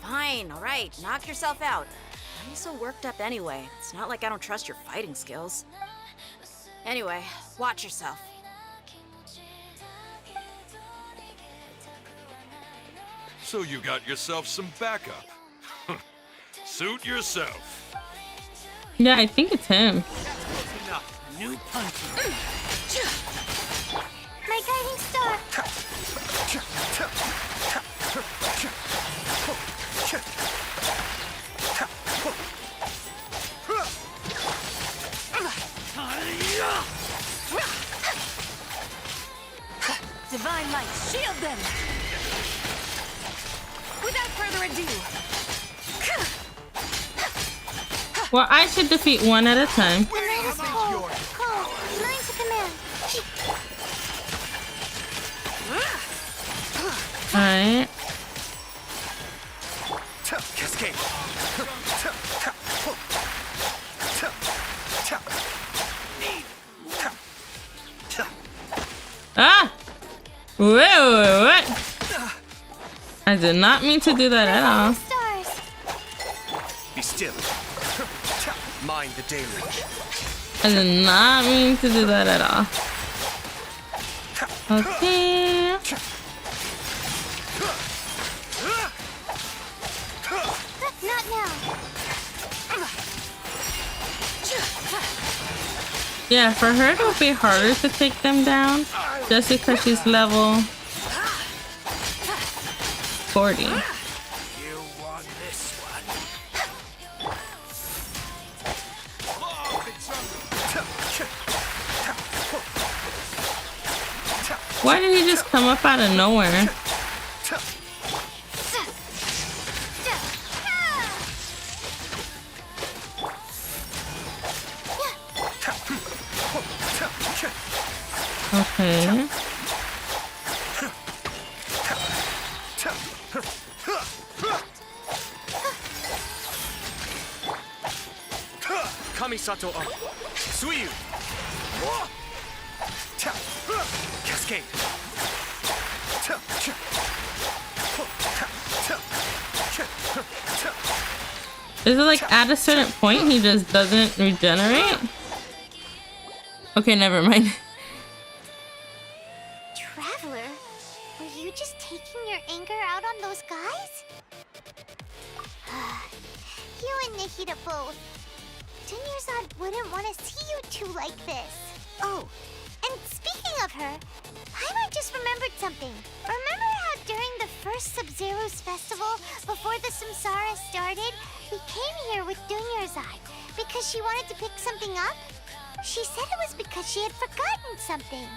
Fine, alright. Knock yourself out. I'm so worked up anyway. It's not like I don't trust your fighting skills. Anyway, watch yourself. So you got yourself some backup. Suit yourself. Yeah, I think it's him. Enough. New punches. My guiding star! Divine light, shield them! Without further ado. Well, I should defeat one at a time. The night is cold. Cold. Mine's a command. Alright. Cascade. Ah! Wait. I did not mean to do that at all. Stars. Be still. Mind the deluge. I did not mean to do that at all. Yeah, for her it would be harder to take them down just because she's level 40. You won this one. Why did he just come up out of nowhere? Okay. Kamisato up. Suiyu. Cascade. Is it like at a certain point he just doesn't regenerate? Okay, never mind. Traveler, were you just taking your anger out on those guys? You and Nihida both. Dunyarzad wouldn't want to see you two like this. Oh, and speaking of her, Paimon just remembered something. Remember how during the first Sub-Zero's festival, before the Samsara started, we came here with Dunyarzad because she wanted to pick something up? She said it was because she had forgotten something.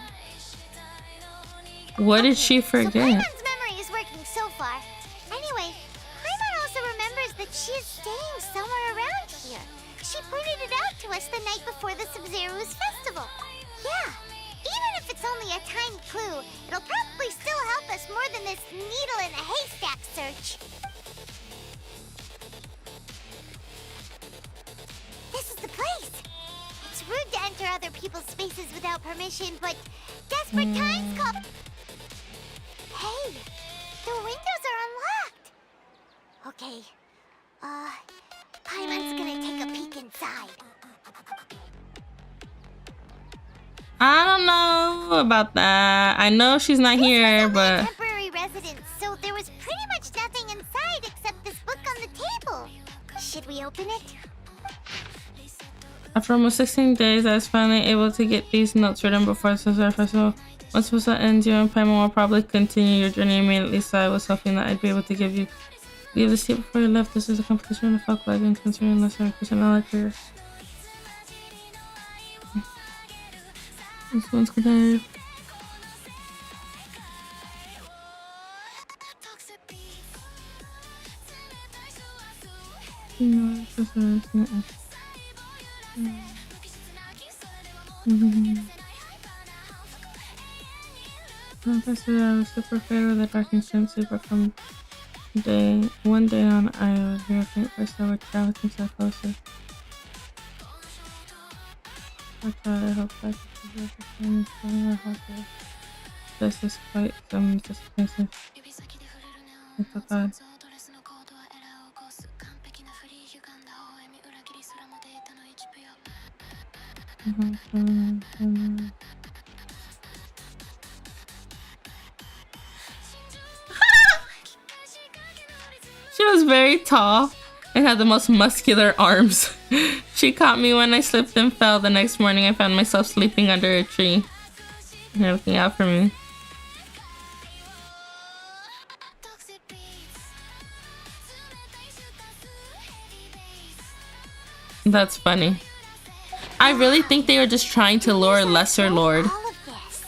What did she forget? So Paimon's memory is working so far. Anyway, Paimon also remembers that she is staying somewhere around here. She pointed it out to us the night before the Sub-Zero's festival. Yeah, even if it's only a tiny clue, it'll probably still help us more than this needle in a haystack search. This is the place. It's rude to enter other people's spaces without permission, but desperate times call. Hey, the windows are unlocked. Okay, Paimon's gonna take a peek inside. I don't know about that. I know she's not here, but a temporary residence, so there was pretty much nothing inside except this book on the table. Should we open it? after almost 16 days, I was finally able to get these notes written before the Samsara Festival. Once Festival ends, you and Paimon will probably continue your journey immediately, so I was hoping that I'd be able to give the seat before you left. This is a competition in the folk legend concerning lesser personality career. This one's good. Professor, I was super afraid of the dark and sensitive, but from one day on, I would hear a faint voice that would travel himself closer. I hope I could see the this is quite some suspensive. It's a god. She was very tall and had the most muscular arms. She caught me when I slipped and fell. The next morning I found myself sleeping under a tree. They're looking out for me. That's funny. I really think they were just trying to lure Lesser Lord. All of this.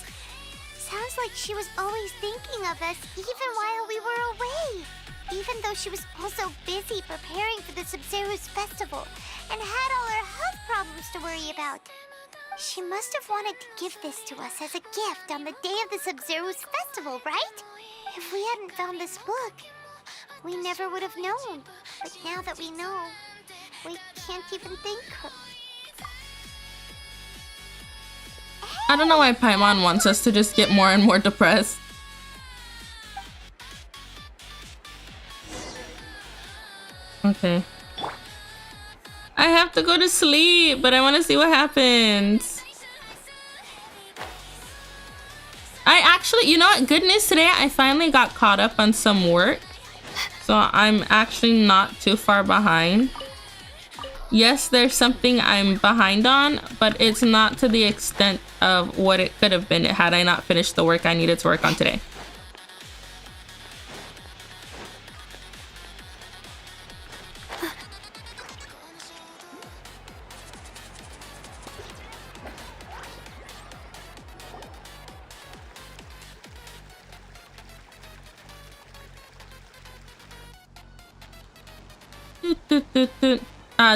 Sounds like she was always thinking of us even while we were away. Even though she was also busy preparing for the Sub-Zero's festival and had all her health problems to worry about. She must have wanted to give this to us as a gift on the day of the Sub-Zero's festival, right? If we hadn't found this book, we never would have known. But now that we know, we can't even thank her. I don't know why Paimon wants us to just get more and more depressed. Okay. I have to go to sleep, but I want to see what happens. I actually, you know what? Good news today, I finally got caught up on some work. So I'm actually not too far behind. Yes, there's something I'm behind on, but it's not to the extent of what it could have been had I not finished the work I needed to work on today.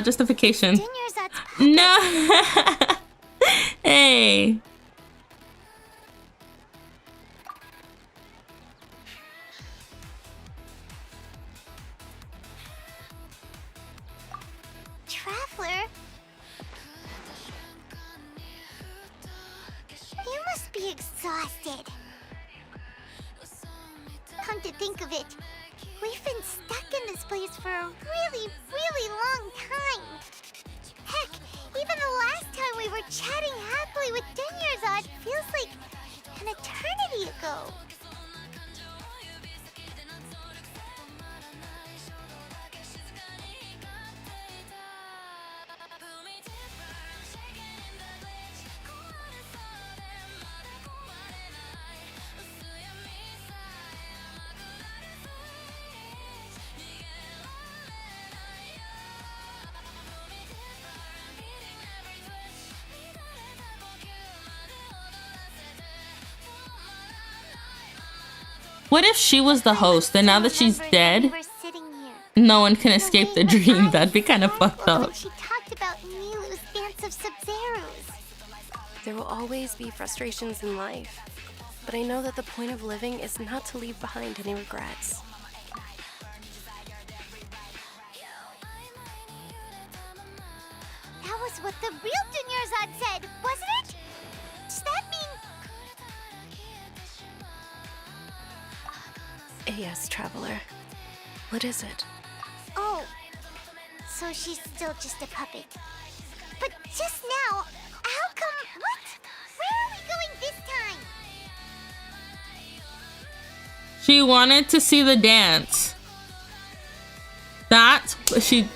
Justification. No. Hey. Traveler? You must be exhausted. Come to think of it, we've been stuck in this place for a really, really long time. Heck, even the last time we were chatting happily with Dunyarzad feels like an eternity ago. What if she was the host and now that she's dead, no one can escape the dream? That'd be kind of fucked up. She talked about Milu's dance of Sub-Zerus. There will always be frustrations in life, but I know that the point of living is not to leave behind any regrets. That was what the real Dunyarzad said, wasn't it? Does that mean... Yes, Traveler. What is it? Oh, so she's still just a puppet. But just now, how come... What? Where are we going this time? She wanted to see the dance. That's what she...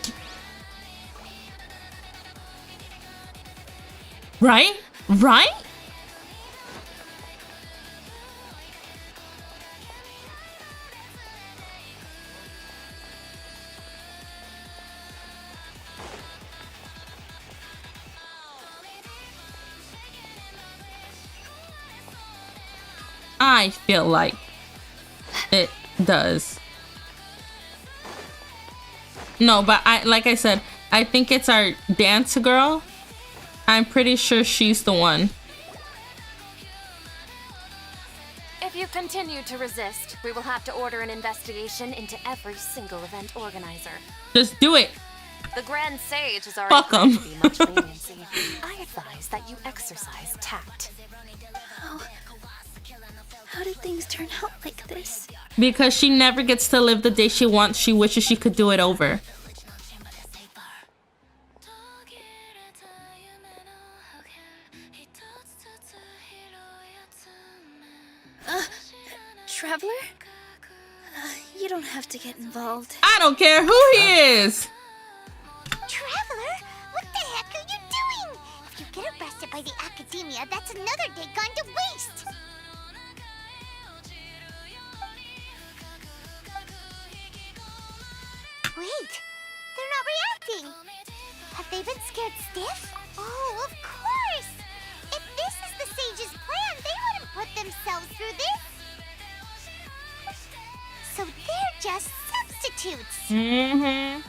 Right? Right? I feel like it does. No, but like I said, I think it's our dance girl. I'm pretty sure she's the one. If you continue to resist, we will have to order an investigation into every single event organizer. Just do it. The Grand Sage has already Fuck 'em. to be much leniency. I advise that you exercise tact. How did things turn out like this? Because she never gets to live the day she wants. She wishes she could do it over. Traveler? You don't have to get involved. I don't care who he is. Traveler, what the heck are you doing? If you get arrested by the Academia, that's another day gone to waste. Wait, they're not reacting. Have they been scared stiff? Oh, of course. If this is the Sage's plan, they wouldn't put themselves through this. So they're just substitutes. Mm-hmm.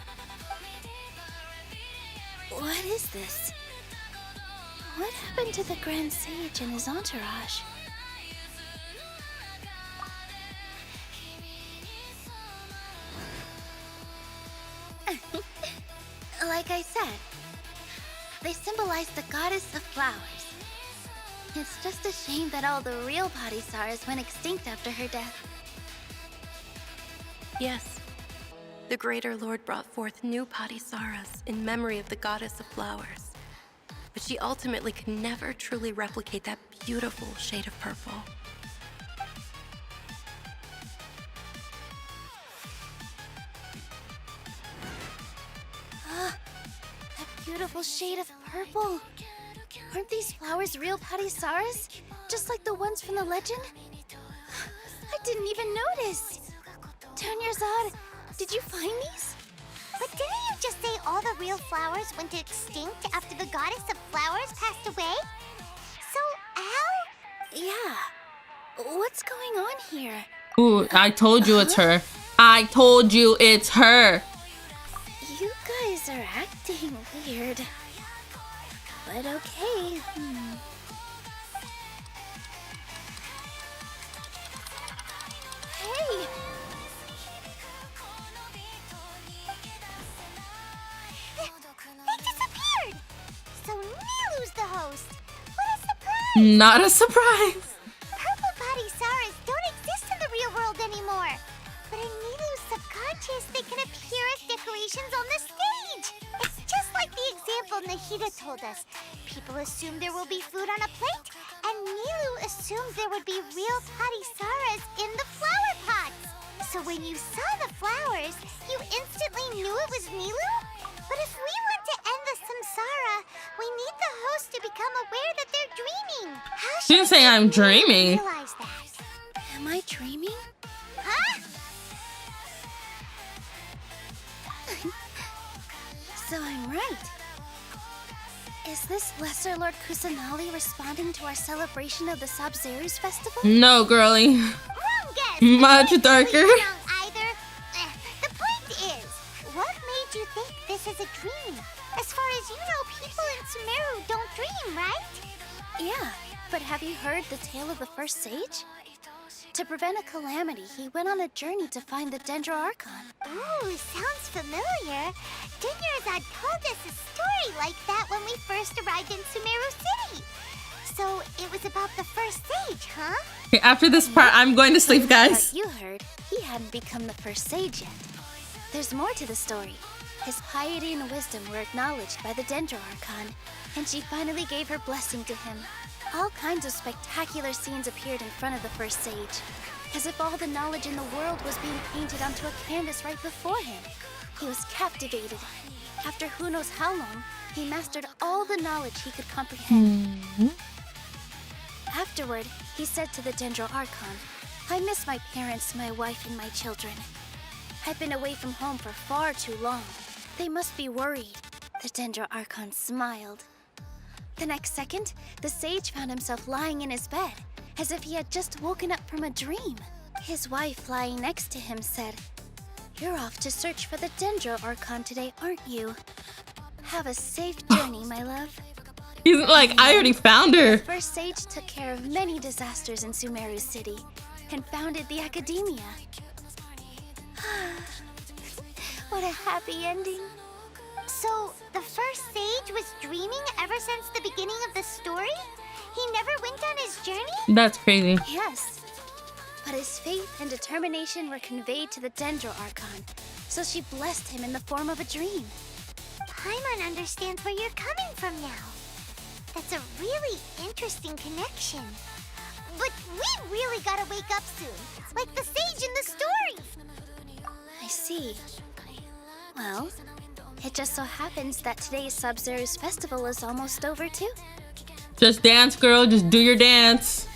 What is this? What happened to the Grand Sage and his entourage? Like I said, they symbolize the goddess of flowers. It's just a shame that all the real Padisaras went extinct after her death. Yes. The Greater Lord brought forth new Padisaras in memory of the goddess of flowers. But she ultimately could never truly replicate that beautiful shade of purple. beautiful shade of purple. Aren't these flowers real Patisaras? Just like the ones from the legend? I didn't even notice. Tanyerzad, did you find these? But didn't you just say all the real flowers went extinct after the goddess of flowers passed away? So, how? Yeah. What's going on here? Ooh, I told you it's her. I told you it's her. You guys are acting weird. But okay. Hey! They disappeared! So Nilu's the host! What a surprise! Not a surprise. Purple Patisaras don't exist in the real world anymore. But in Nilu's subconscious, they can appear as decorations on the stage. It's just like the example Nahida told us. People assume there will be food on a plate, and Nilu assumed there would be real Patisaras in the flower pots. So when you saw the flowers, you instantly knew it was Nilu? But if we want to end the samsara, we need the host to become aware that they're dreaming. How She didn't say I'm dreaming. realize that? Am I dreaming? Huh? So I'm right. Is this Lesser Lord Kusanali responding to our celebration of the Sabzeruz festival? No, girly. Wrong guess. Much darker. Either. The point is, what made you think this is a dream? As far as you know, people in Sumeru don't dream, right? Yeah, but have you heard the tale of the first sage? To prevent a calamity, he went on a journey to find the Dendro Archon. Ooh, sounds familiar. Tanyerzad told us a story like that when we first arrived in Sumeru City. So it was about the first sage, huh? Okay, after this part, I'm going to sleep, guys. What you heard, he hadn't become the first sage yet. There's more to the story. His piety and wisdom were acknowledged by the Dendro Archon, and she finally gave her blessing to him. All kinds of spectacular scenes appeared in front of the first sage, as if all the knowledge in the world was being painted onto a canvas right before him. He was captivated. After who knows how long, he mastered all the knowledge he could comprehend. Afterward, he said to the Dendro Archon, "I miss my parents, my wife, and my children. I've been away from home for far too long. They must be worried." The Dendro Archon smiled. The next second, the sage found himself lying in his bed, as if he had just woken up from a dream. His wife, lying next to him, said, "You're off to search for the Dendro Archon today, aren't you? Have a safe journey, my love." He's like, I already found her. The first sage took care of many disasters in Sumeru City, and founded the Academia. What a happy ending. So, the first sage was dreaming ever since the beginning of the story? He never went on his journey? That's crazy. Yes. But his faith and determination were conveyed to the Dendro Archon, so she blessed him in the form of a dream. Paimon understands where you're coming from now. That's a really interesting connection. But we really gotta wake up soon, like the sage in the story. I see. Well, it just so happens that today's Sabzeruz festival is almost over too. Just dance, girl. Just do your dance.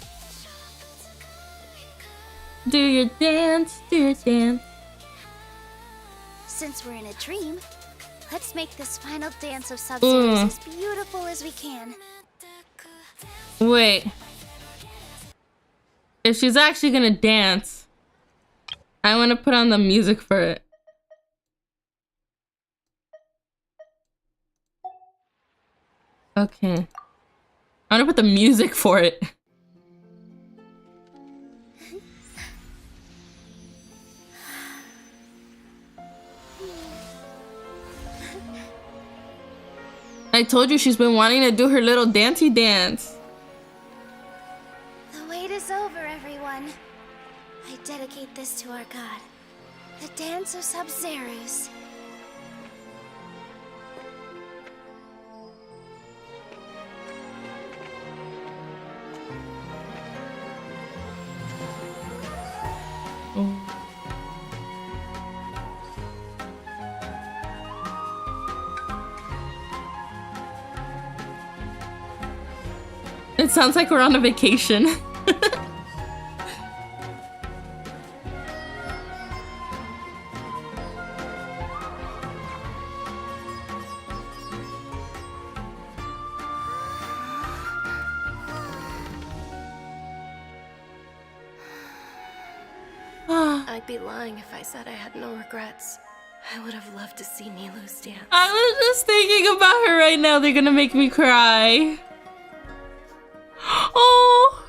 Do your dance. Do your dance. Since we're in a dream, let's make this final dance of Sabzeruz as beautiful as we can. Wait. If she's actually gonna dance, I want to put on the music for it. Okay. I want to put the music for it. I told you she's been wanting to do her little dancey dance. The wait is over, everyone. I dedicate this to our god, the dance of Sabzeruz. It sounds like we're on a vacation. I'd be lying if I said I had no regrets. I would have loved to see Nilou's dance. I was just thinking about her right now. They're gonna make me cry. Oh.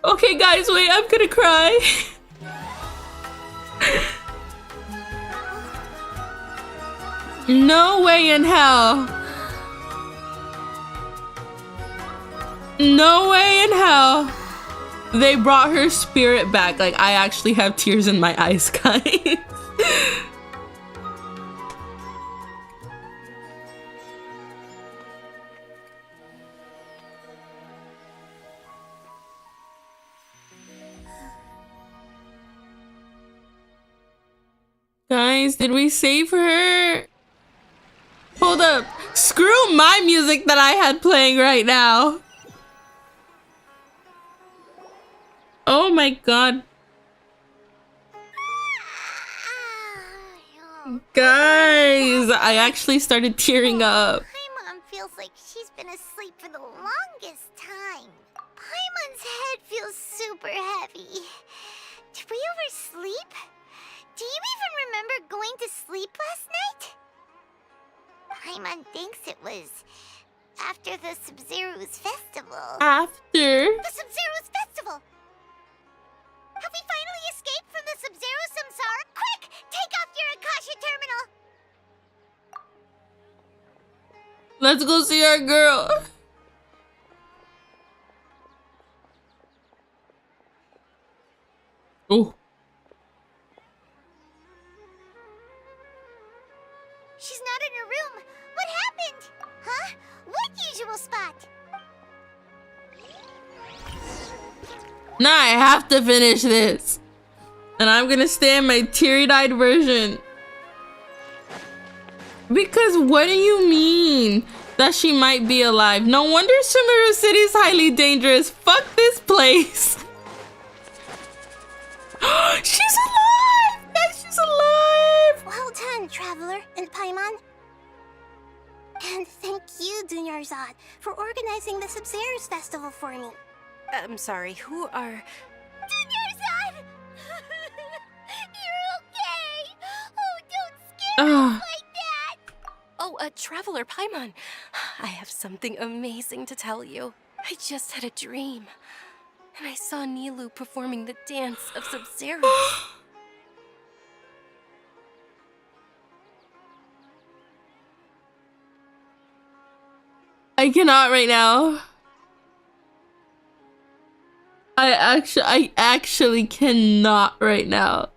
Okay, guys, wait. I'm gonna cry. No way in hell. No way in hell. They brought her spirit back. Like, I actually have tears in my eyes, guys. Guys, did we save her? Hold up. Screw my music that I had playing right now. Oh my god. Guys, I actually started tearing up. Paimon feels like she's been asleep for the longest time. Paimon's head feels super heavy. Did we oversleep? Do you even remember going to sleep last night? Paimon thinks it was after the Sub-Zero's festival. After? The Sub-Zero's festival! Have we finally escaped from the Sub-Zero Samsara? Quick! Take off your Akasha terminal! Let's go see our girl. Oh. She's not in her room. What happened? Huh? What usual spot? Now I have to finish this. And I'm gonna stay in my teary-eyed version. Because what do you mean that she might be alive? No wonder Sumeru City is highly dangerous. Fuck this place. She's alive! Guys, she's alive! Well done, Traveler and Paimon. And thank you, Dunyarzad, for organizing the Sub-Zero's festival for me. I'm sorry, who are... Dunyarzad! You're okay! Oh, don't scare us like that! Oh, Traveler Paimon. I have something amazing to tell you. I just had a dream. And I saw Nilou performing the dance of Sub-Zero. I cannot right now. I actually cannot right now.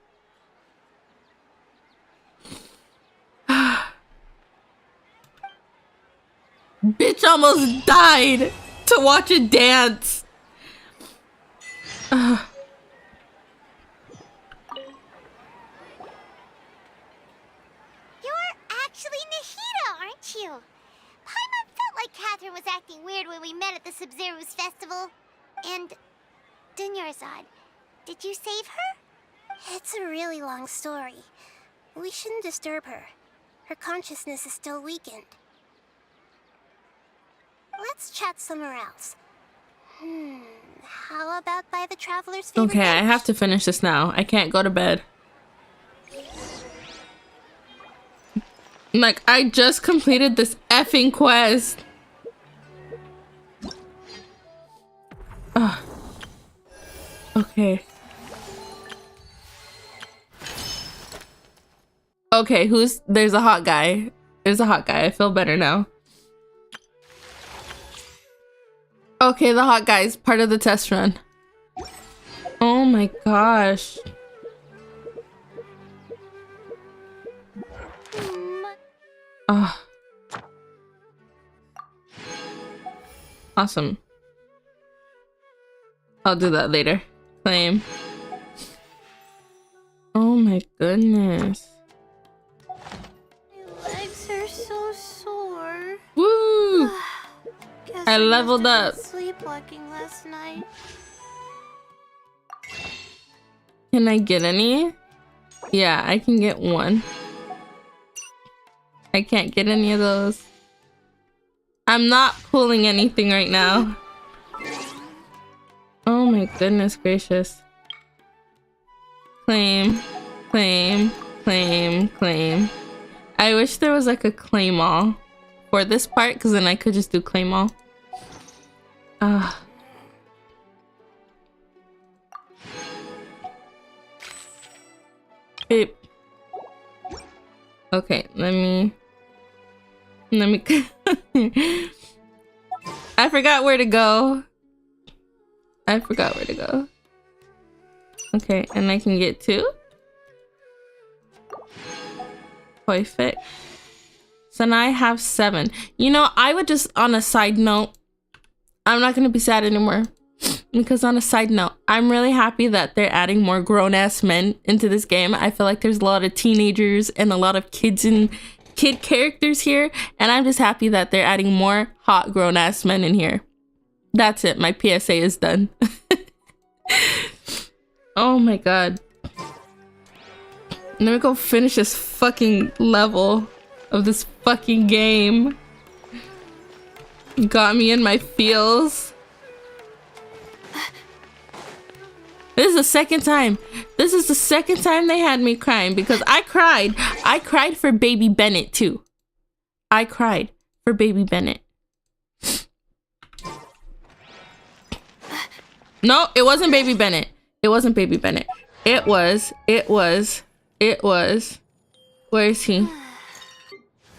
Bitch almost died to watch a dance. You're actually Nahida, aren't you? Paimon felt like Catherine was acting weird when we met at the Sub-Zero's festival. And Dunyarzad, did you save her? It's a really long story. We shouldn't disturb her. Her consciousness is still weakened. Let's chat somewhere else. How about by the Traveler's favorite Okay, I bench? have to finish this now. I can't go to bed. Like, I just completed this effing quest. Ugh. Okay. Okay, there's a hot guy. There's a hot guy. I feel better now. Okay, the hot guy is part of the test run. Oh my gosh. Awesome. I'll do that later. Claim. Oh my goodness. My legs are so sore. Woo! I leveled up. Sleepwalking last night. Can I get any? Yeah, I can get one. I can't get any of those. I'm not pulling anything right now. Oh my goodness gracious. Claim, claim, claim, claim. I wish there was like a claim all for this part, because then I could just do claim all. Beep. Okay, let me I forgot where to go. Okay, and I can get 2. Perfect. So now I have 7. You know, I would just, on a side note, I'm not gonna be sad anymore. Because on a side note, I'm really happy that they're adding more grown-ass men into this game. I feel like there's a lot of teenagers and a lot of kids and kid characters here. And I'm just happy that they're adding more hot grown-ass men in here. That's it. My PSA is done. Oh my god. Let me go finish this fucking level of this fucking game. Got me in my feels. This is the second time. This is the second time they had me crying because I cried. I cried for baby Bennett too. I cried for baby Bennett. No, it wasn't baby Bennett. It wasn't baby Bennett. It was. Where is he?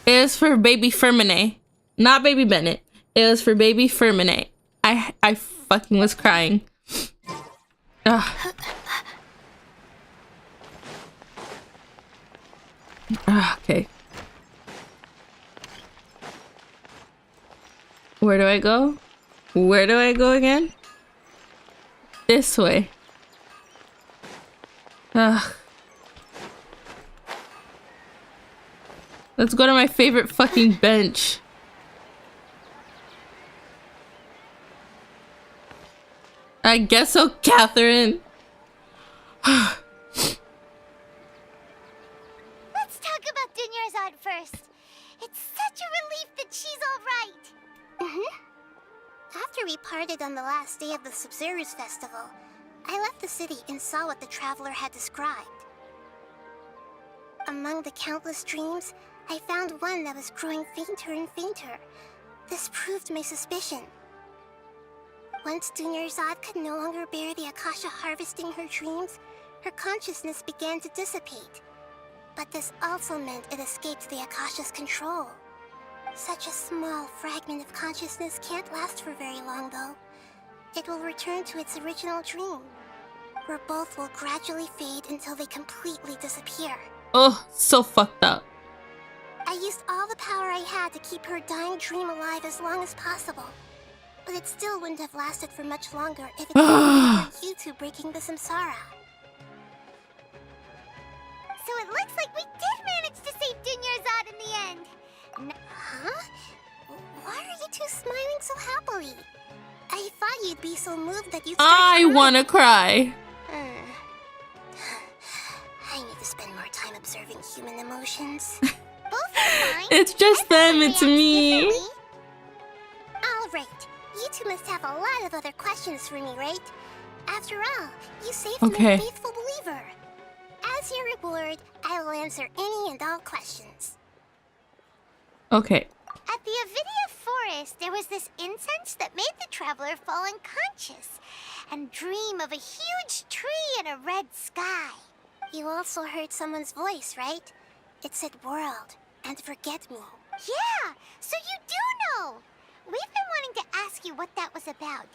It was for baby Fermine. Not baby Bennett. It was for baby Fermine. I fucking was crying. Ugh. Okay. Where do I go? Where do I go again? This way. Ugh. Let's go to my favorite fucking bench. I guess so, Catherine. Let's talk about Dunyarzad first. It's such a relief that she's all right. After we parted on the last day of the Sub-Zero's festival, I left the city and saw what the traveler had described. Among the countless dreams, I found one that was growing fainter and fainter. This proved my suspicion. Once Dunyarzad could no longer bear the Akasha harvesting her dreams, her consciousness began to dissipate. But this also meant it escaped the Akasha's control. Such a small fragment of consciousness can't last for very long, though. It will return to its original dream, where both will gradually fade until they completely disappear. Oh, so fucked up. I used all the power I had to keep her dying dream alive as long as possible. But it still wouldn't have lasted for much longer if it wasn't for you two breaking the samsara. So it looks like we did manage to save Dunyarzad in the end. Huh? Why are you two smiling so happily? I thought you'd be so moved that you'd start I crying. wanna cry. I need to spend more time observing human emotions. Both are fine. It's just them, it's me. Alright, you two must have a lot of other questions for me, right? After all, you saved Okay. me a faithful believer. As your reward, I will answer any and all questions. Okay. At the Avidia forest, there was this incense that made the traveler fall unconscious and dream of a huge tree and a red sky. You also heard someone's voice, right? It said world and forget me. Yeah, so you do know. We've been wanting to ask you what that was about,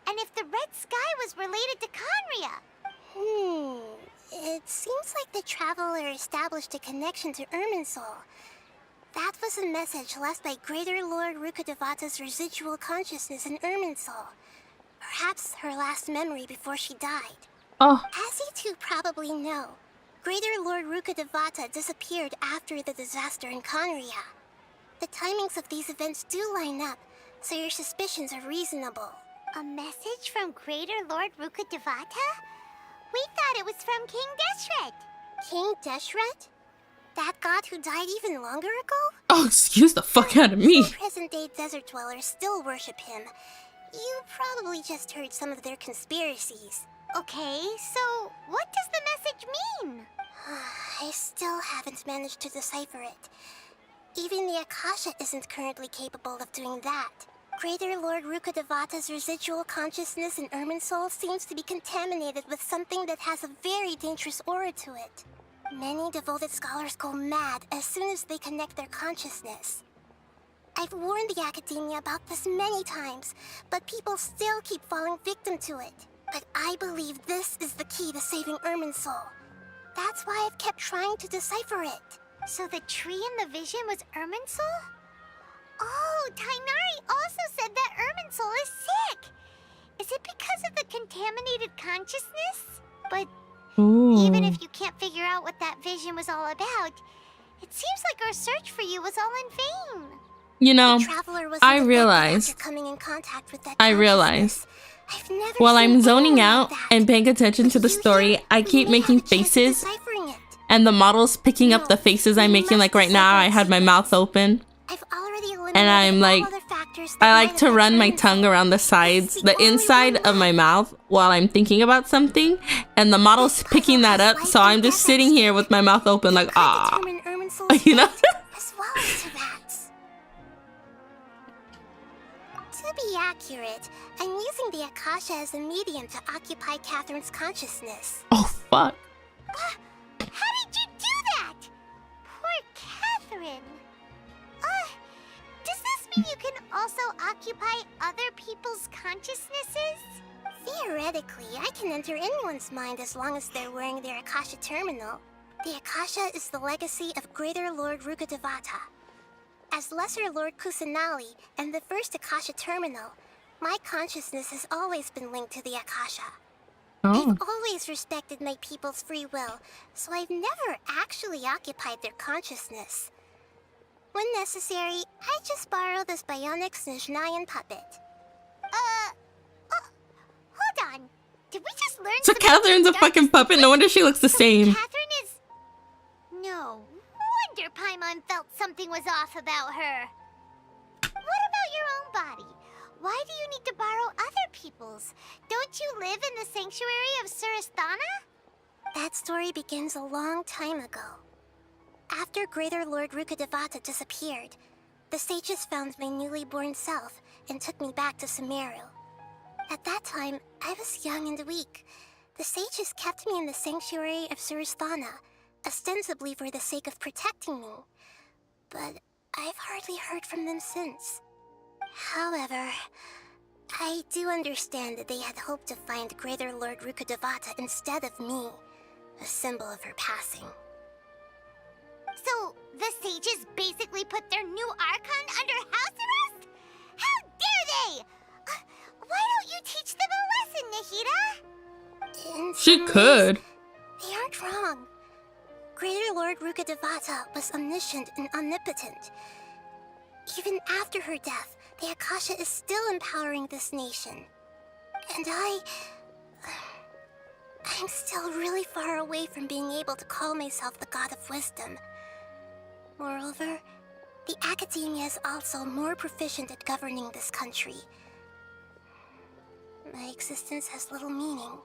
and if the red sky was related to Conria. It seems like the traveler established a connection to Irminsul. That was a message left by Greater Lord Rukkhadevata's residual consciousness in Irminsul. Perhaps her last memory before she died. Oh. As you two probably know, Greater Lord Rukkhadevata disappeared after the disaster in Conria. The timings of these events do line up, so your suspicions are reasonable. A message from Greater Lord Rukkhadevata? We thought it was from King Deshret. King Deshret? That god who died even longer ago? Oh, excuse the fuck out of me. Some present-day desert dwellers still worship him. You probably just heard some of their conspiracies. Okay, so what does the message mean? I still haven't managed to decipher it. Even the Akasha isn't currently capable of doing that. Greater Lord Rukkhadevata's residual consciousness in Irminsul seems to be contaminated with something that has a very dangerous aura to it. Many devoted scholars go mad as soon as they connect their consciousness. I've warned the Academia about this many times, but people still keep falling victim to it. But I believe this is the key to saving Irminsul. That's why I've kept trying to decipher it. So the tree in the vision was Irminsul? Oh, Tainari also said that Irminsul is sick. Is it because of the contaminated consciousness? But even if you can't figure out what that vision was all about, it seems like our search for you was all in vain. You know, I realize while I'm zoning out and paying attention to the story, I keep making faces, and the model's picking up the faces I'm making. Like right now, I had my mouth open, and I'm like, I like to run my tongue around the sides, the inside of my mouth while I'm thinking about something, and the model's picking that up, so I'm just sitting here with my mouth open like, ah, you know? To be accurate, I'm using the Akasha as a medium to occupy Catherine's consciousness. Oh, fuck. How did you do that? Poor Catherine. Does this mean you can also occupy other people's consciousnesses? Theoretically, I can enter anyone's mind as long as they're wearing their Akasha terminal. The Akasha is the legacy of Greater Lord Rukkhadevata. As Lesser Lord Kusanali and the first Akasha terminal, my consciousness has always been linked to the Akasha. I've always respected my people's free will, so I've never actually occupied their consciousness. When necessary, I just borrow this bionic Snezhnayan puppet. Hold on. Did we just learn So Catherine's a fucking puppet? No wonder she looks the same. Catherine is... No wonder Paimon felt something was off about her. What about your own body? Why do you need to borrow other people's? Don't you live in the sanctuary of Surasthana? That story begins a long time ago. After Greater Lord Rukkhadevata disappeared, the sages found my newly born self and took me back to Sumeru. At that time, I was young and weak. The sages kept me in the sanctuary of Surasthana, ostensibly for the sake of protecting me. But I've hardly heard from them since. However, I do understand that they had hoped to find Greater Lord Rukkhadevata instead of me, a symbol of her passing. So, the sages basically put their new Archon under house arrest? How dare they! Why don't you teach them a lesson, Nahida? She could. They aren't wrong. Greater Lord Rukkhadevata was omniscient and omnipotent. Even after her death, the Akasha is still empowering this nation. And I'm still really far away from being able to call myself the God of Wisdom. Moreover, the Academia is also more proficient at governing this country. My existence has little meaning.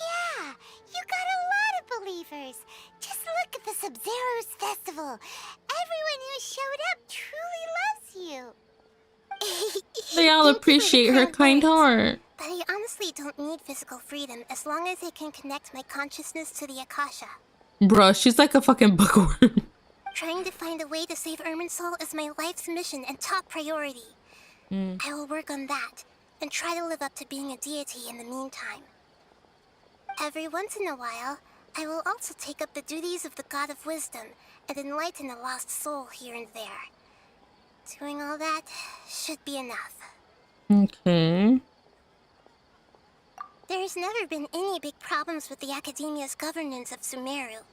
Yeah, you got a lot of believers. Just look at the Sub-Zero's festival. Everyone who showed up truly loves you. They all appreciate her kind heart. But I honestly don't need physical freedom as long as I can connect my consciousness to the Akasha. Bruh, she's like a fucking bookworm. Trying to find a way to save Irminsul is my life's mission and top priority. I will work on that, and try to live up to being a deity in the meantime. Every once in a while, I will also take up the duties of the God of Wisdom and enlighten a lost soul here and there. Doing all that should be enough. Okay. There's never been any big problems with the Academia's governance of Sumeru.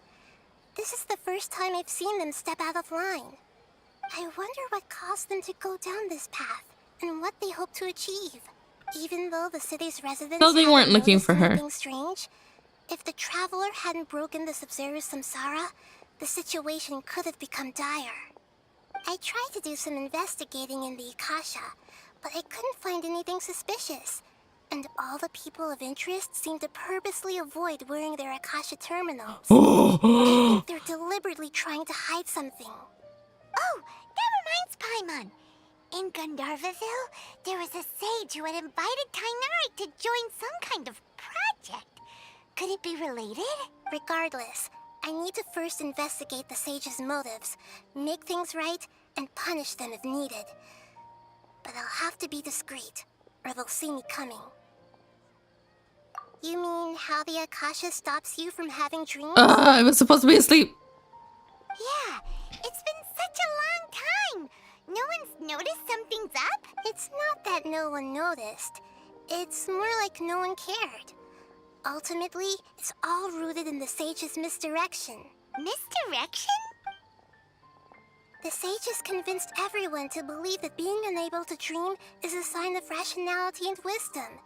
This is the first time I've seen them step out of line. I wonder what caused them to go down this path, and what they hope to achieve. Even though the city's residents So they weren't looking for her. anything strange, if the traveler hadn't broken the Sub-Zero samsara, the situation could have become dire. I tried to do some investigating in the Akasha, but I couldn't find anything suspicious. And all the people of interest seem to purposely avoid wearing their Akasha terminals. I think they're deliberately trying to hide something. Oh, that reminds Paimon. In Gandharvaville, there was a sage who had invited Tainari to join some kind of project. Could it be related? Regardless, I need to first investigate the sage's motives, make things right, and punish them if needed. But I'll have to be discreet, or they'll see me coming. You mean how the Akasha stops you from having dreams? I was supposed to be asleep. Yeah, it's been such a long time. No one's noticed something's up? It's not that no one noticed. It's more like no one cared. Ultimately, it's all rooted in the sage's misdirection. Misdirection? The sages convinced everyone to believe that being unable to dream is a sign of rationality and wisdom.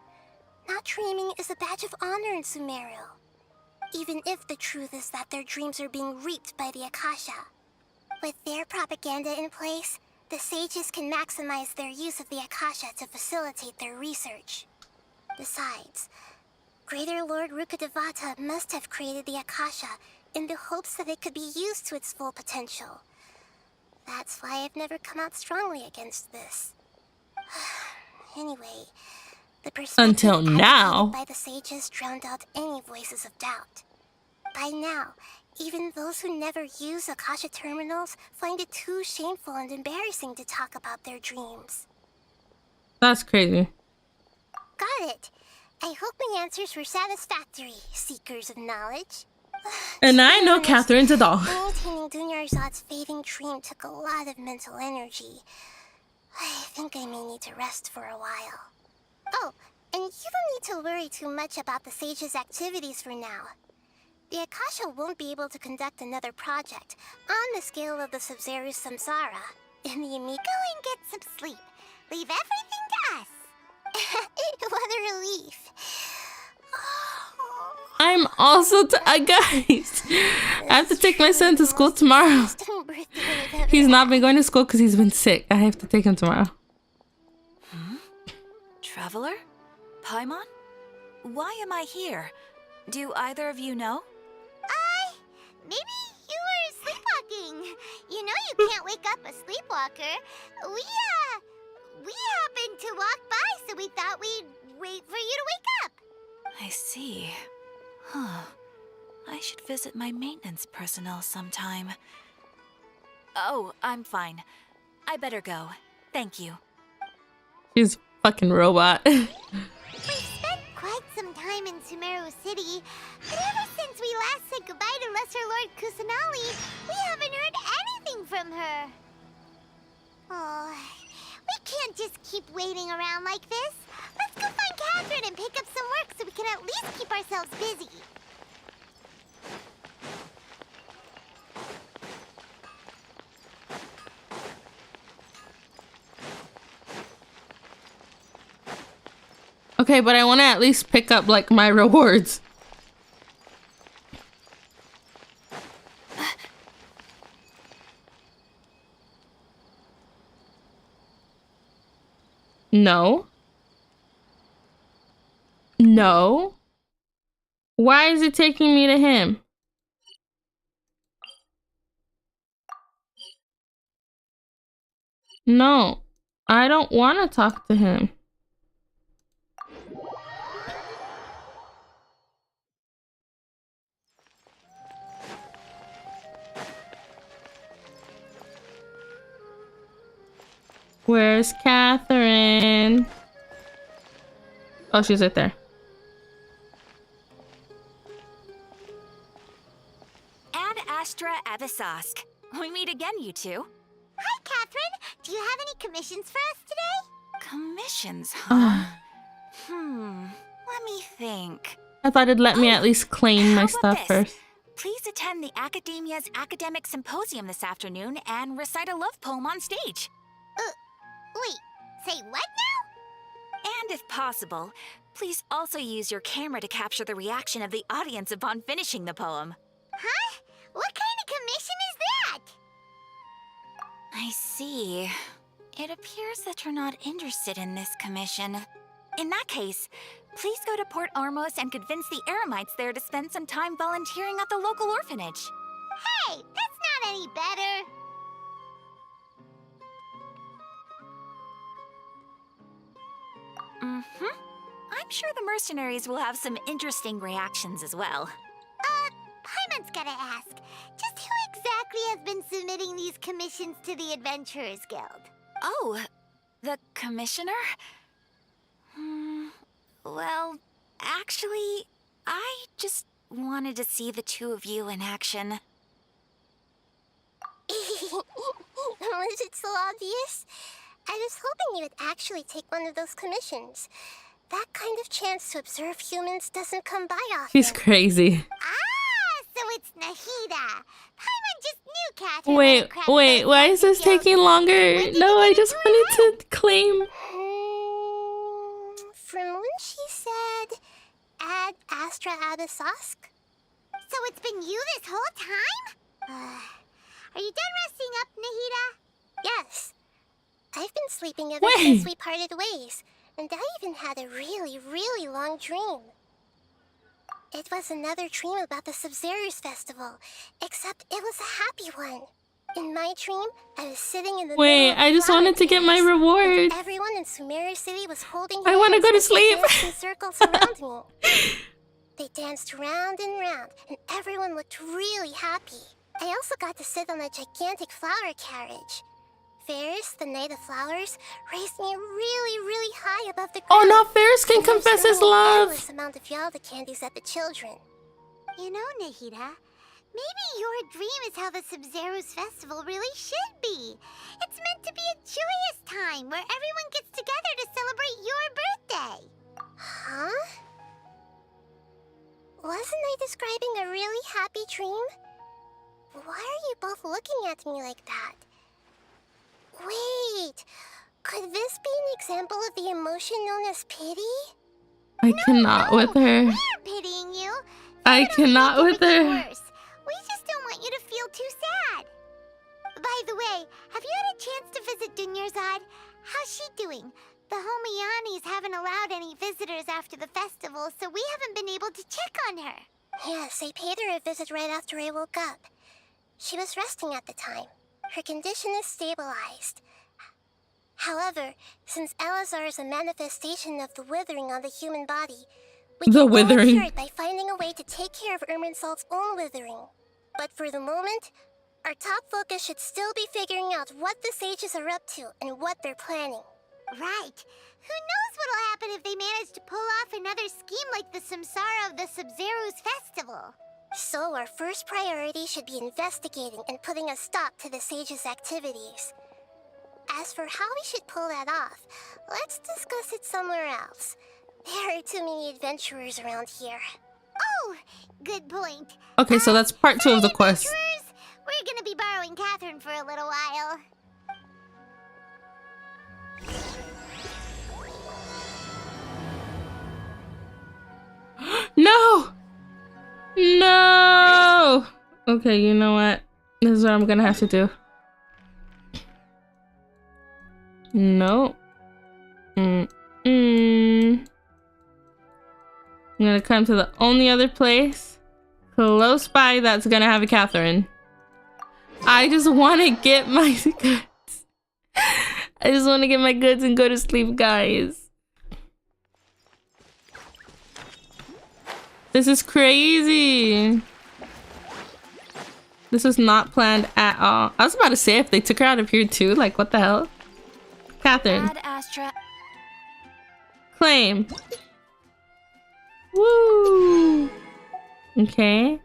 Not dreaming is a badge of honor in Sumeru. Even if the truth is that their dreams are being reaped by the Akasha. With their propaganda in place, the sages can maximize their use of the Akasha to facilitate their research. Besides, Greater Lord Rukkhadevata must have created the Akasha in the hopes that it could be used to its full potential. That's why I've never come out strongly against this. Anyway, the perspective Until now. by the sages drowned out any voices of doubt. By now, even those who never use Akasha terminals find it too shameful and embarrassing to talk about their dreams. That's crazy. Got it. I hope my answers were satisfactory, seekers of knowledge. And I know Catherine's a doll. Maintaining Dunyarzad's fading dream took a lot of mental energy. I think I may need to rest for a while. Oh, and you don't need to worry too much about the sage's activities for now. The Akasha won't be able to conduct another project on the scale of the Sub-Zero samsara in the immediate. Go and get some sleep. Leave everything to us. What a relief. I'm also guys, I have to take my son to school tomorrow. He's not been going to school because he's been sick. I have to take him tomorrow. Traveler? Paimon? Why am I here? Do either of you know? Maybe you were sleepwalking. You know you can't wake up a sleepwalker. We happened to walk by, so we thought we'd wait for you to wake up. I see. Huh. I should visit my maintenance personnel sometime. Oh, I'm fine. I better go. Thank you. She's a fucking robot. We've spent quite some time in Sumeru City, but ever since we last said goodbye to Lesser Lord Kusanali, we haven't heard anything from her. Oh, we can't just keep waiting around like this. Let's go find Catherine and pick up some work so we can at least keep ourselves busy. Okay, but I want to at least pick up like my rewards. No. No. Why is it taking me to him? No. I don't want to talk to him. Where's Catherine? Oh, she's right there. Ad Astra Abyssosque. We meet again, you two. Hi, Catherine. Do you have any commissions for us today? Commissions, huh? Let me think. I thought it'd let me at least claim my stuff this? first. please attend the Academia's Academic Symposium this afternoon and recite a love poem on stage. Wait, say what now? And if possible, please also use your camera to capture the reaction of the audience upon finishing the poem. Huh? What kind of commission is that? I see. It appears that you're not interested in this commission. In that case, please go to Port Ormos and convince the Eremites there to spend some time volunteering at the local orphanage. Hey, that's not any better. I'm sure the mercenaries will have some interesting reactions as well. Paimon's gotta ask, just who exactly has been submitting these commissions to the Adventurers Guild? Oh, the commissioner? Well, actually, I just wanted to see the two of you in action. Was it so obvious? I was hoping you would actually take one of those commissions. That kind of chance to observe humans doesn't come by often. She's crazy. So it's Nahida. Paimon just knew Catherine. Wait, why is this taking longer? No, I just wanted to claim. From when she said, Ad Astra Abyssosk? So it's been you this whole time? Are you done resting up, Nahida? Yes. I've been sleeping ever since we parted ways, and I even had a really, really long dream. It was another dream about the Sub-Zero's festival, except it was a happy one. In my dream, I was sitting in the Wait, I just wanted to get my reward. Everyone in Sumeru City was holding I want to go to hands sleep. and danced in circles around me. They danced round and round, and everyone looked really happy. I also got to sit on a gigantic flower carriage. Ferris, the Knight of Flowers, raised me really, really high above the ground. Oh, now Ferris can confess his love. Endless amount of Yalda candies at the children. You know, Nahida, maybe your dream is how the Sub-Zero's festival really should be. It's meant to be a joyous time where everyone gets together to celebrate your birthday. Huh? Wasn't I describing a really happy dream? Why are you both looking at me like that? Wait, could this be an example of the emotion known as pity? I cannot with her. We're pitying you. I cannot with her. Worse. We just don't want you to feel too sad. By the way, have you had a chance to visit Dunyarzad? How's she doing? The Homianis haven't allowed any visitors after the festival, so we haven't been able to check on her. Yes, I paid her a visit right after I woke up. She was resting at the time. Her condition is stabilized. However, since Elazar is a manifestation of the withering on the human body, we can only cure it by finding a way to take care of Irminsul's own withering. But for the moment, our top focus should still be figuring out what the sages are up to and what they're planning. Right. Who knows what'll happen if they manage to pull off another scheme like the Samsara of the Sub-Zero's festival. So our first priority should be investigating and putting a stop to the sages' activities. As for how we should pull that off, let's discuss it somewhere else. There are too many adventurers around here. Oh, good point. Okay, so that's part 2 of the quest. We're gonna be borrowing Catherine for a little while. No! No! Okay, you know what? This is what I'm gonna have to do. No. I'm gonna come to the only other place close by that's gonna have a Catherine. I just want to get my goods. I just want to get my goods and go to sleep, guys. This is crazy. This was not planned at all. I was about to say if they took her out of here too, like what the hell? Catherine. Ad Astra. Claim. Woo. Okay.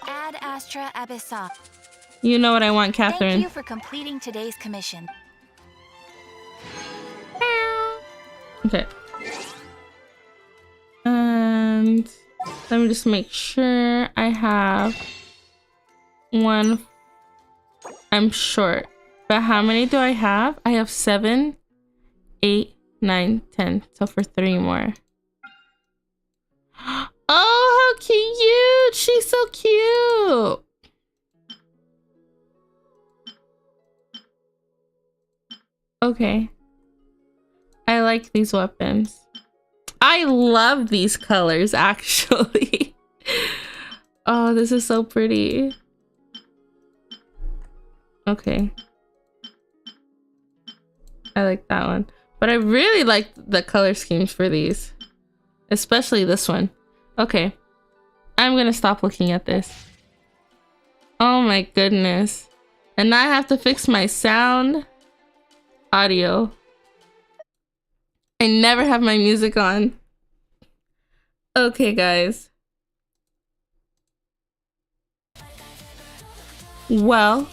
Ad Astra Abyssa. You know what I want, Catherine. Thank you for completing today's commission. Okay. And Let me just make sure I have one. I'm short. But how many do I have? I have 7, 8, 9, 10. So for 3 more. Oh, how cute! She's so cute! Okay. I like these weapons. I love these colors, actually. Oh, this is so pretty. Okay. I like that one. But I really like the color schemes for these. Especially this one. Okay. I'm gonna stop looking at this. Oh my goodness. And now I have to fix my sound. Audio. I never have my music on. Okay, guys. Well,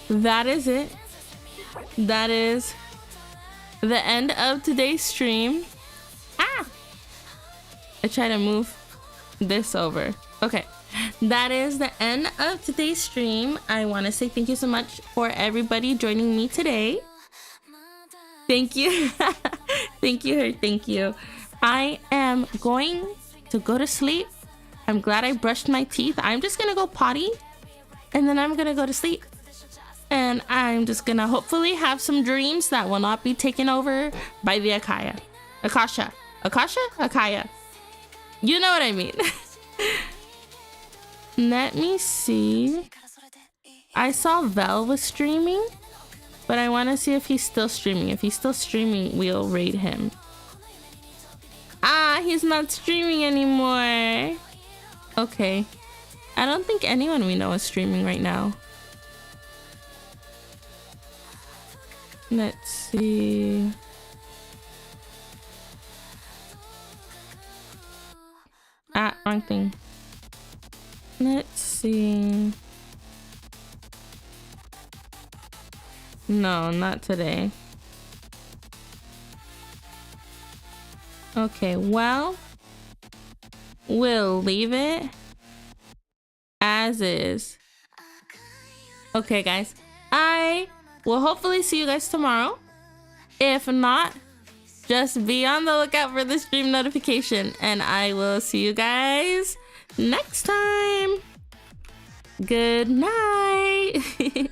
that is it. That is the end of today's stream. Ah! I try to move this over. Okay. That is the end of today's stream. I want to say thank you so much for everybody joining me today. Thank you. Thank you. Thank you. I am going to go to sleep. I'm glad I brushed my teeth. I'm just going to go potty and then I'm going to go to sleep. And I'm just going to hopefully have some dreams that will not be taken over by the Akaya. Akasha. Akaya. You know what I mean. Let me see. I saw Vel was streaming, but I want to see if he's still streaming. If he's still streaming, we'll raid him. Ah, he's not streaming anymore. Okay. I don't think anyone we know is streaming right now. Let's see. Ah, wrong thing. Let's see. No, not today. Okay, well, we'll leave it as is. Okay, guys. I will hopefully see you guys tomorrow. If not, just be on the lookout for the stream notification. And I will see you guys next time. Good night.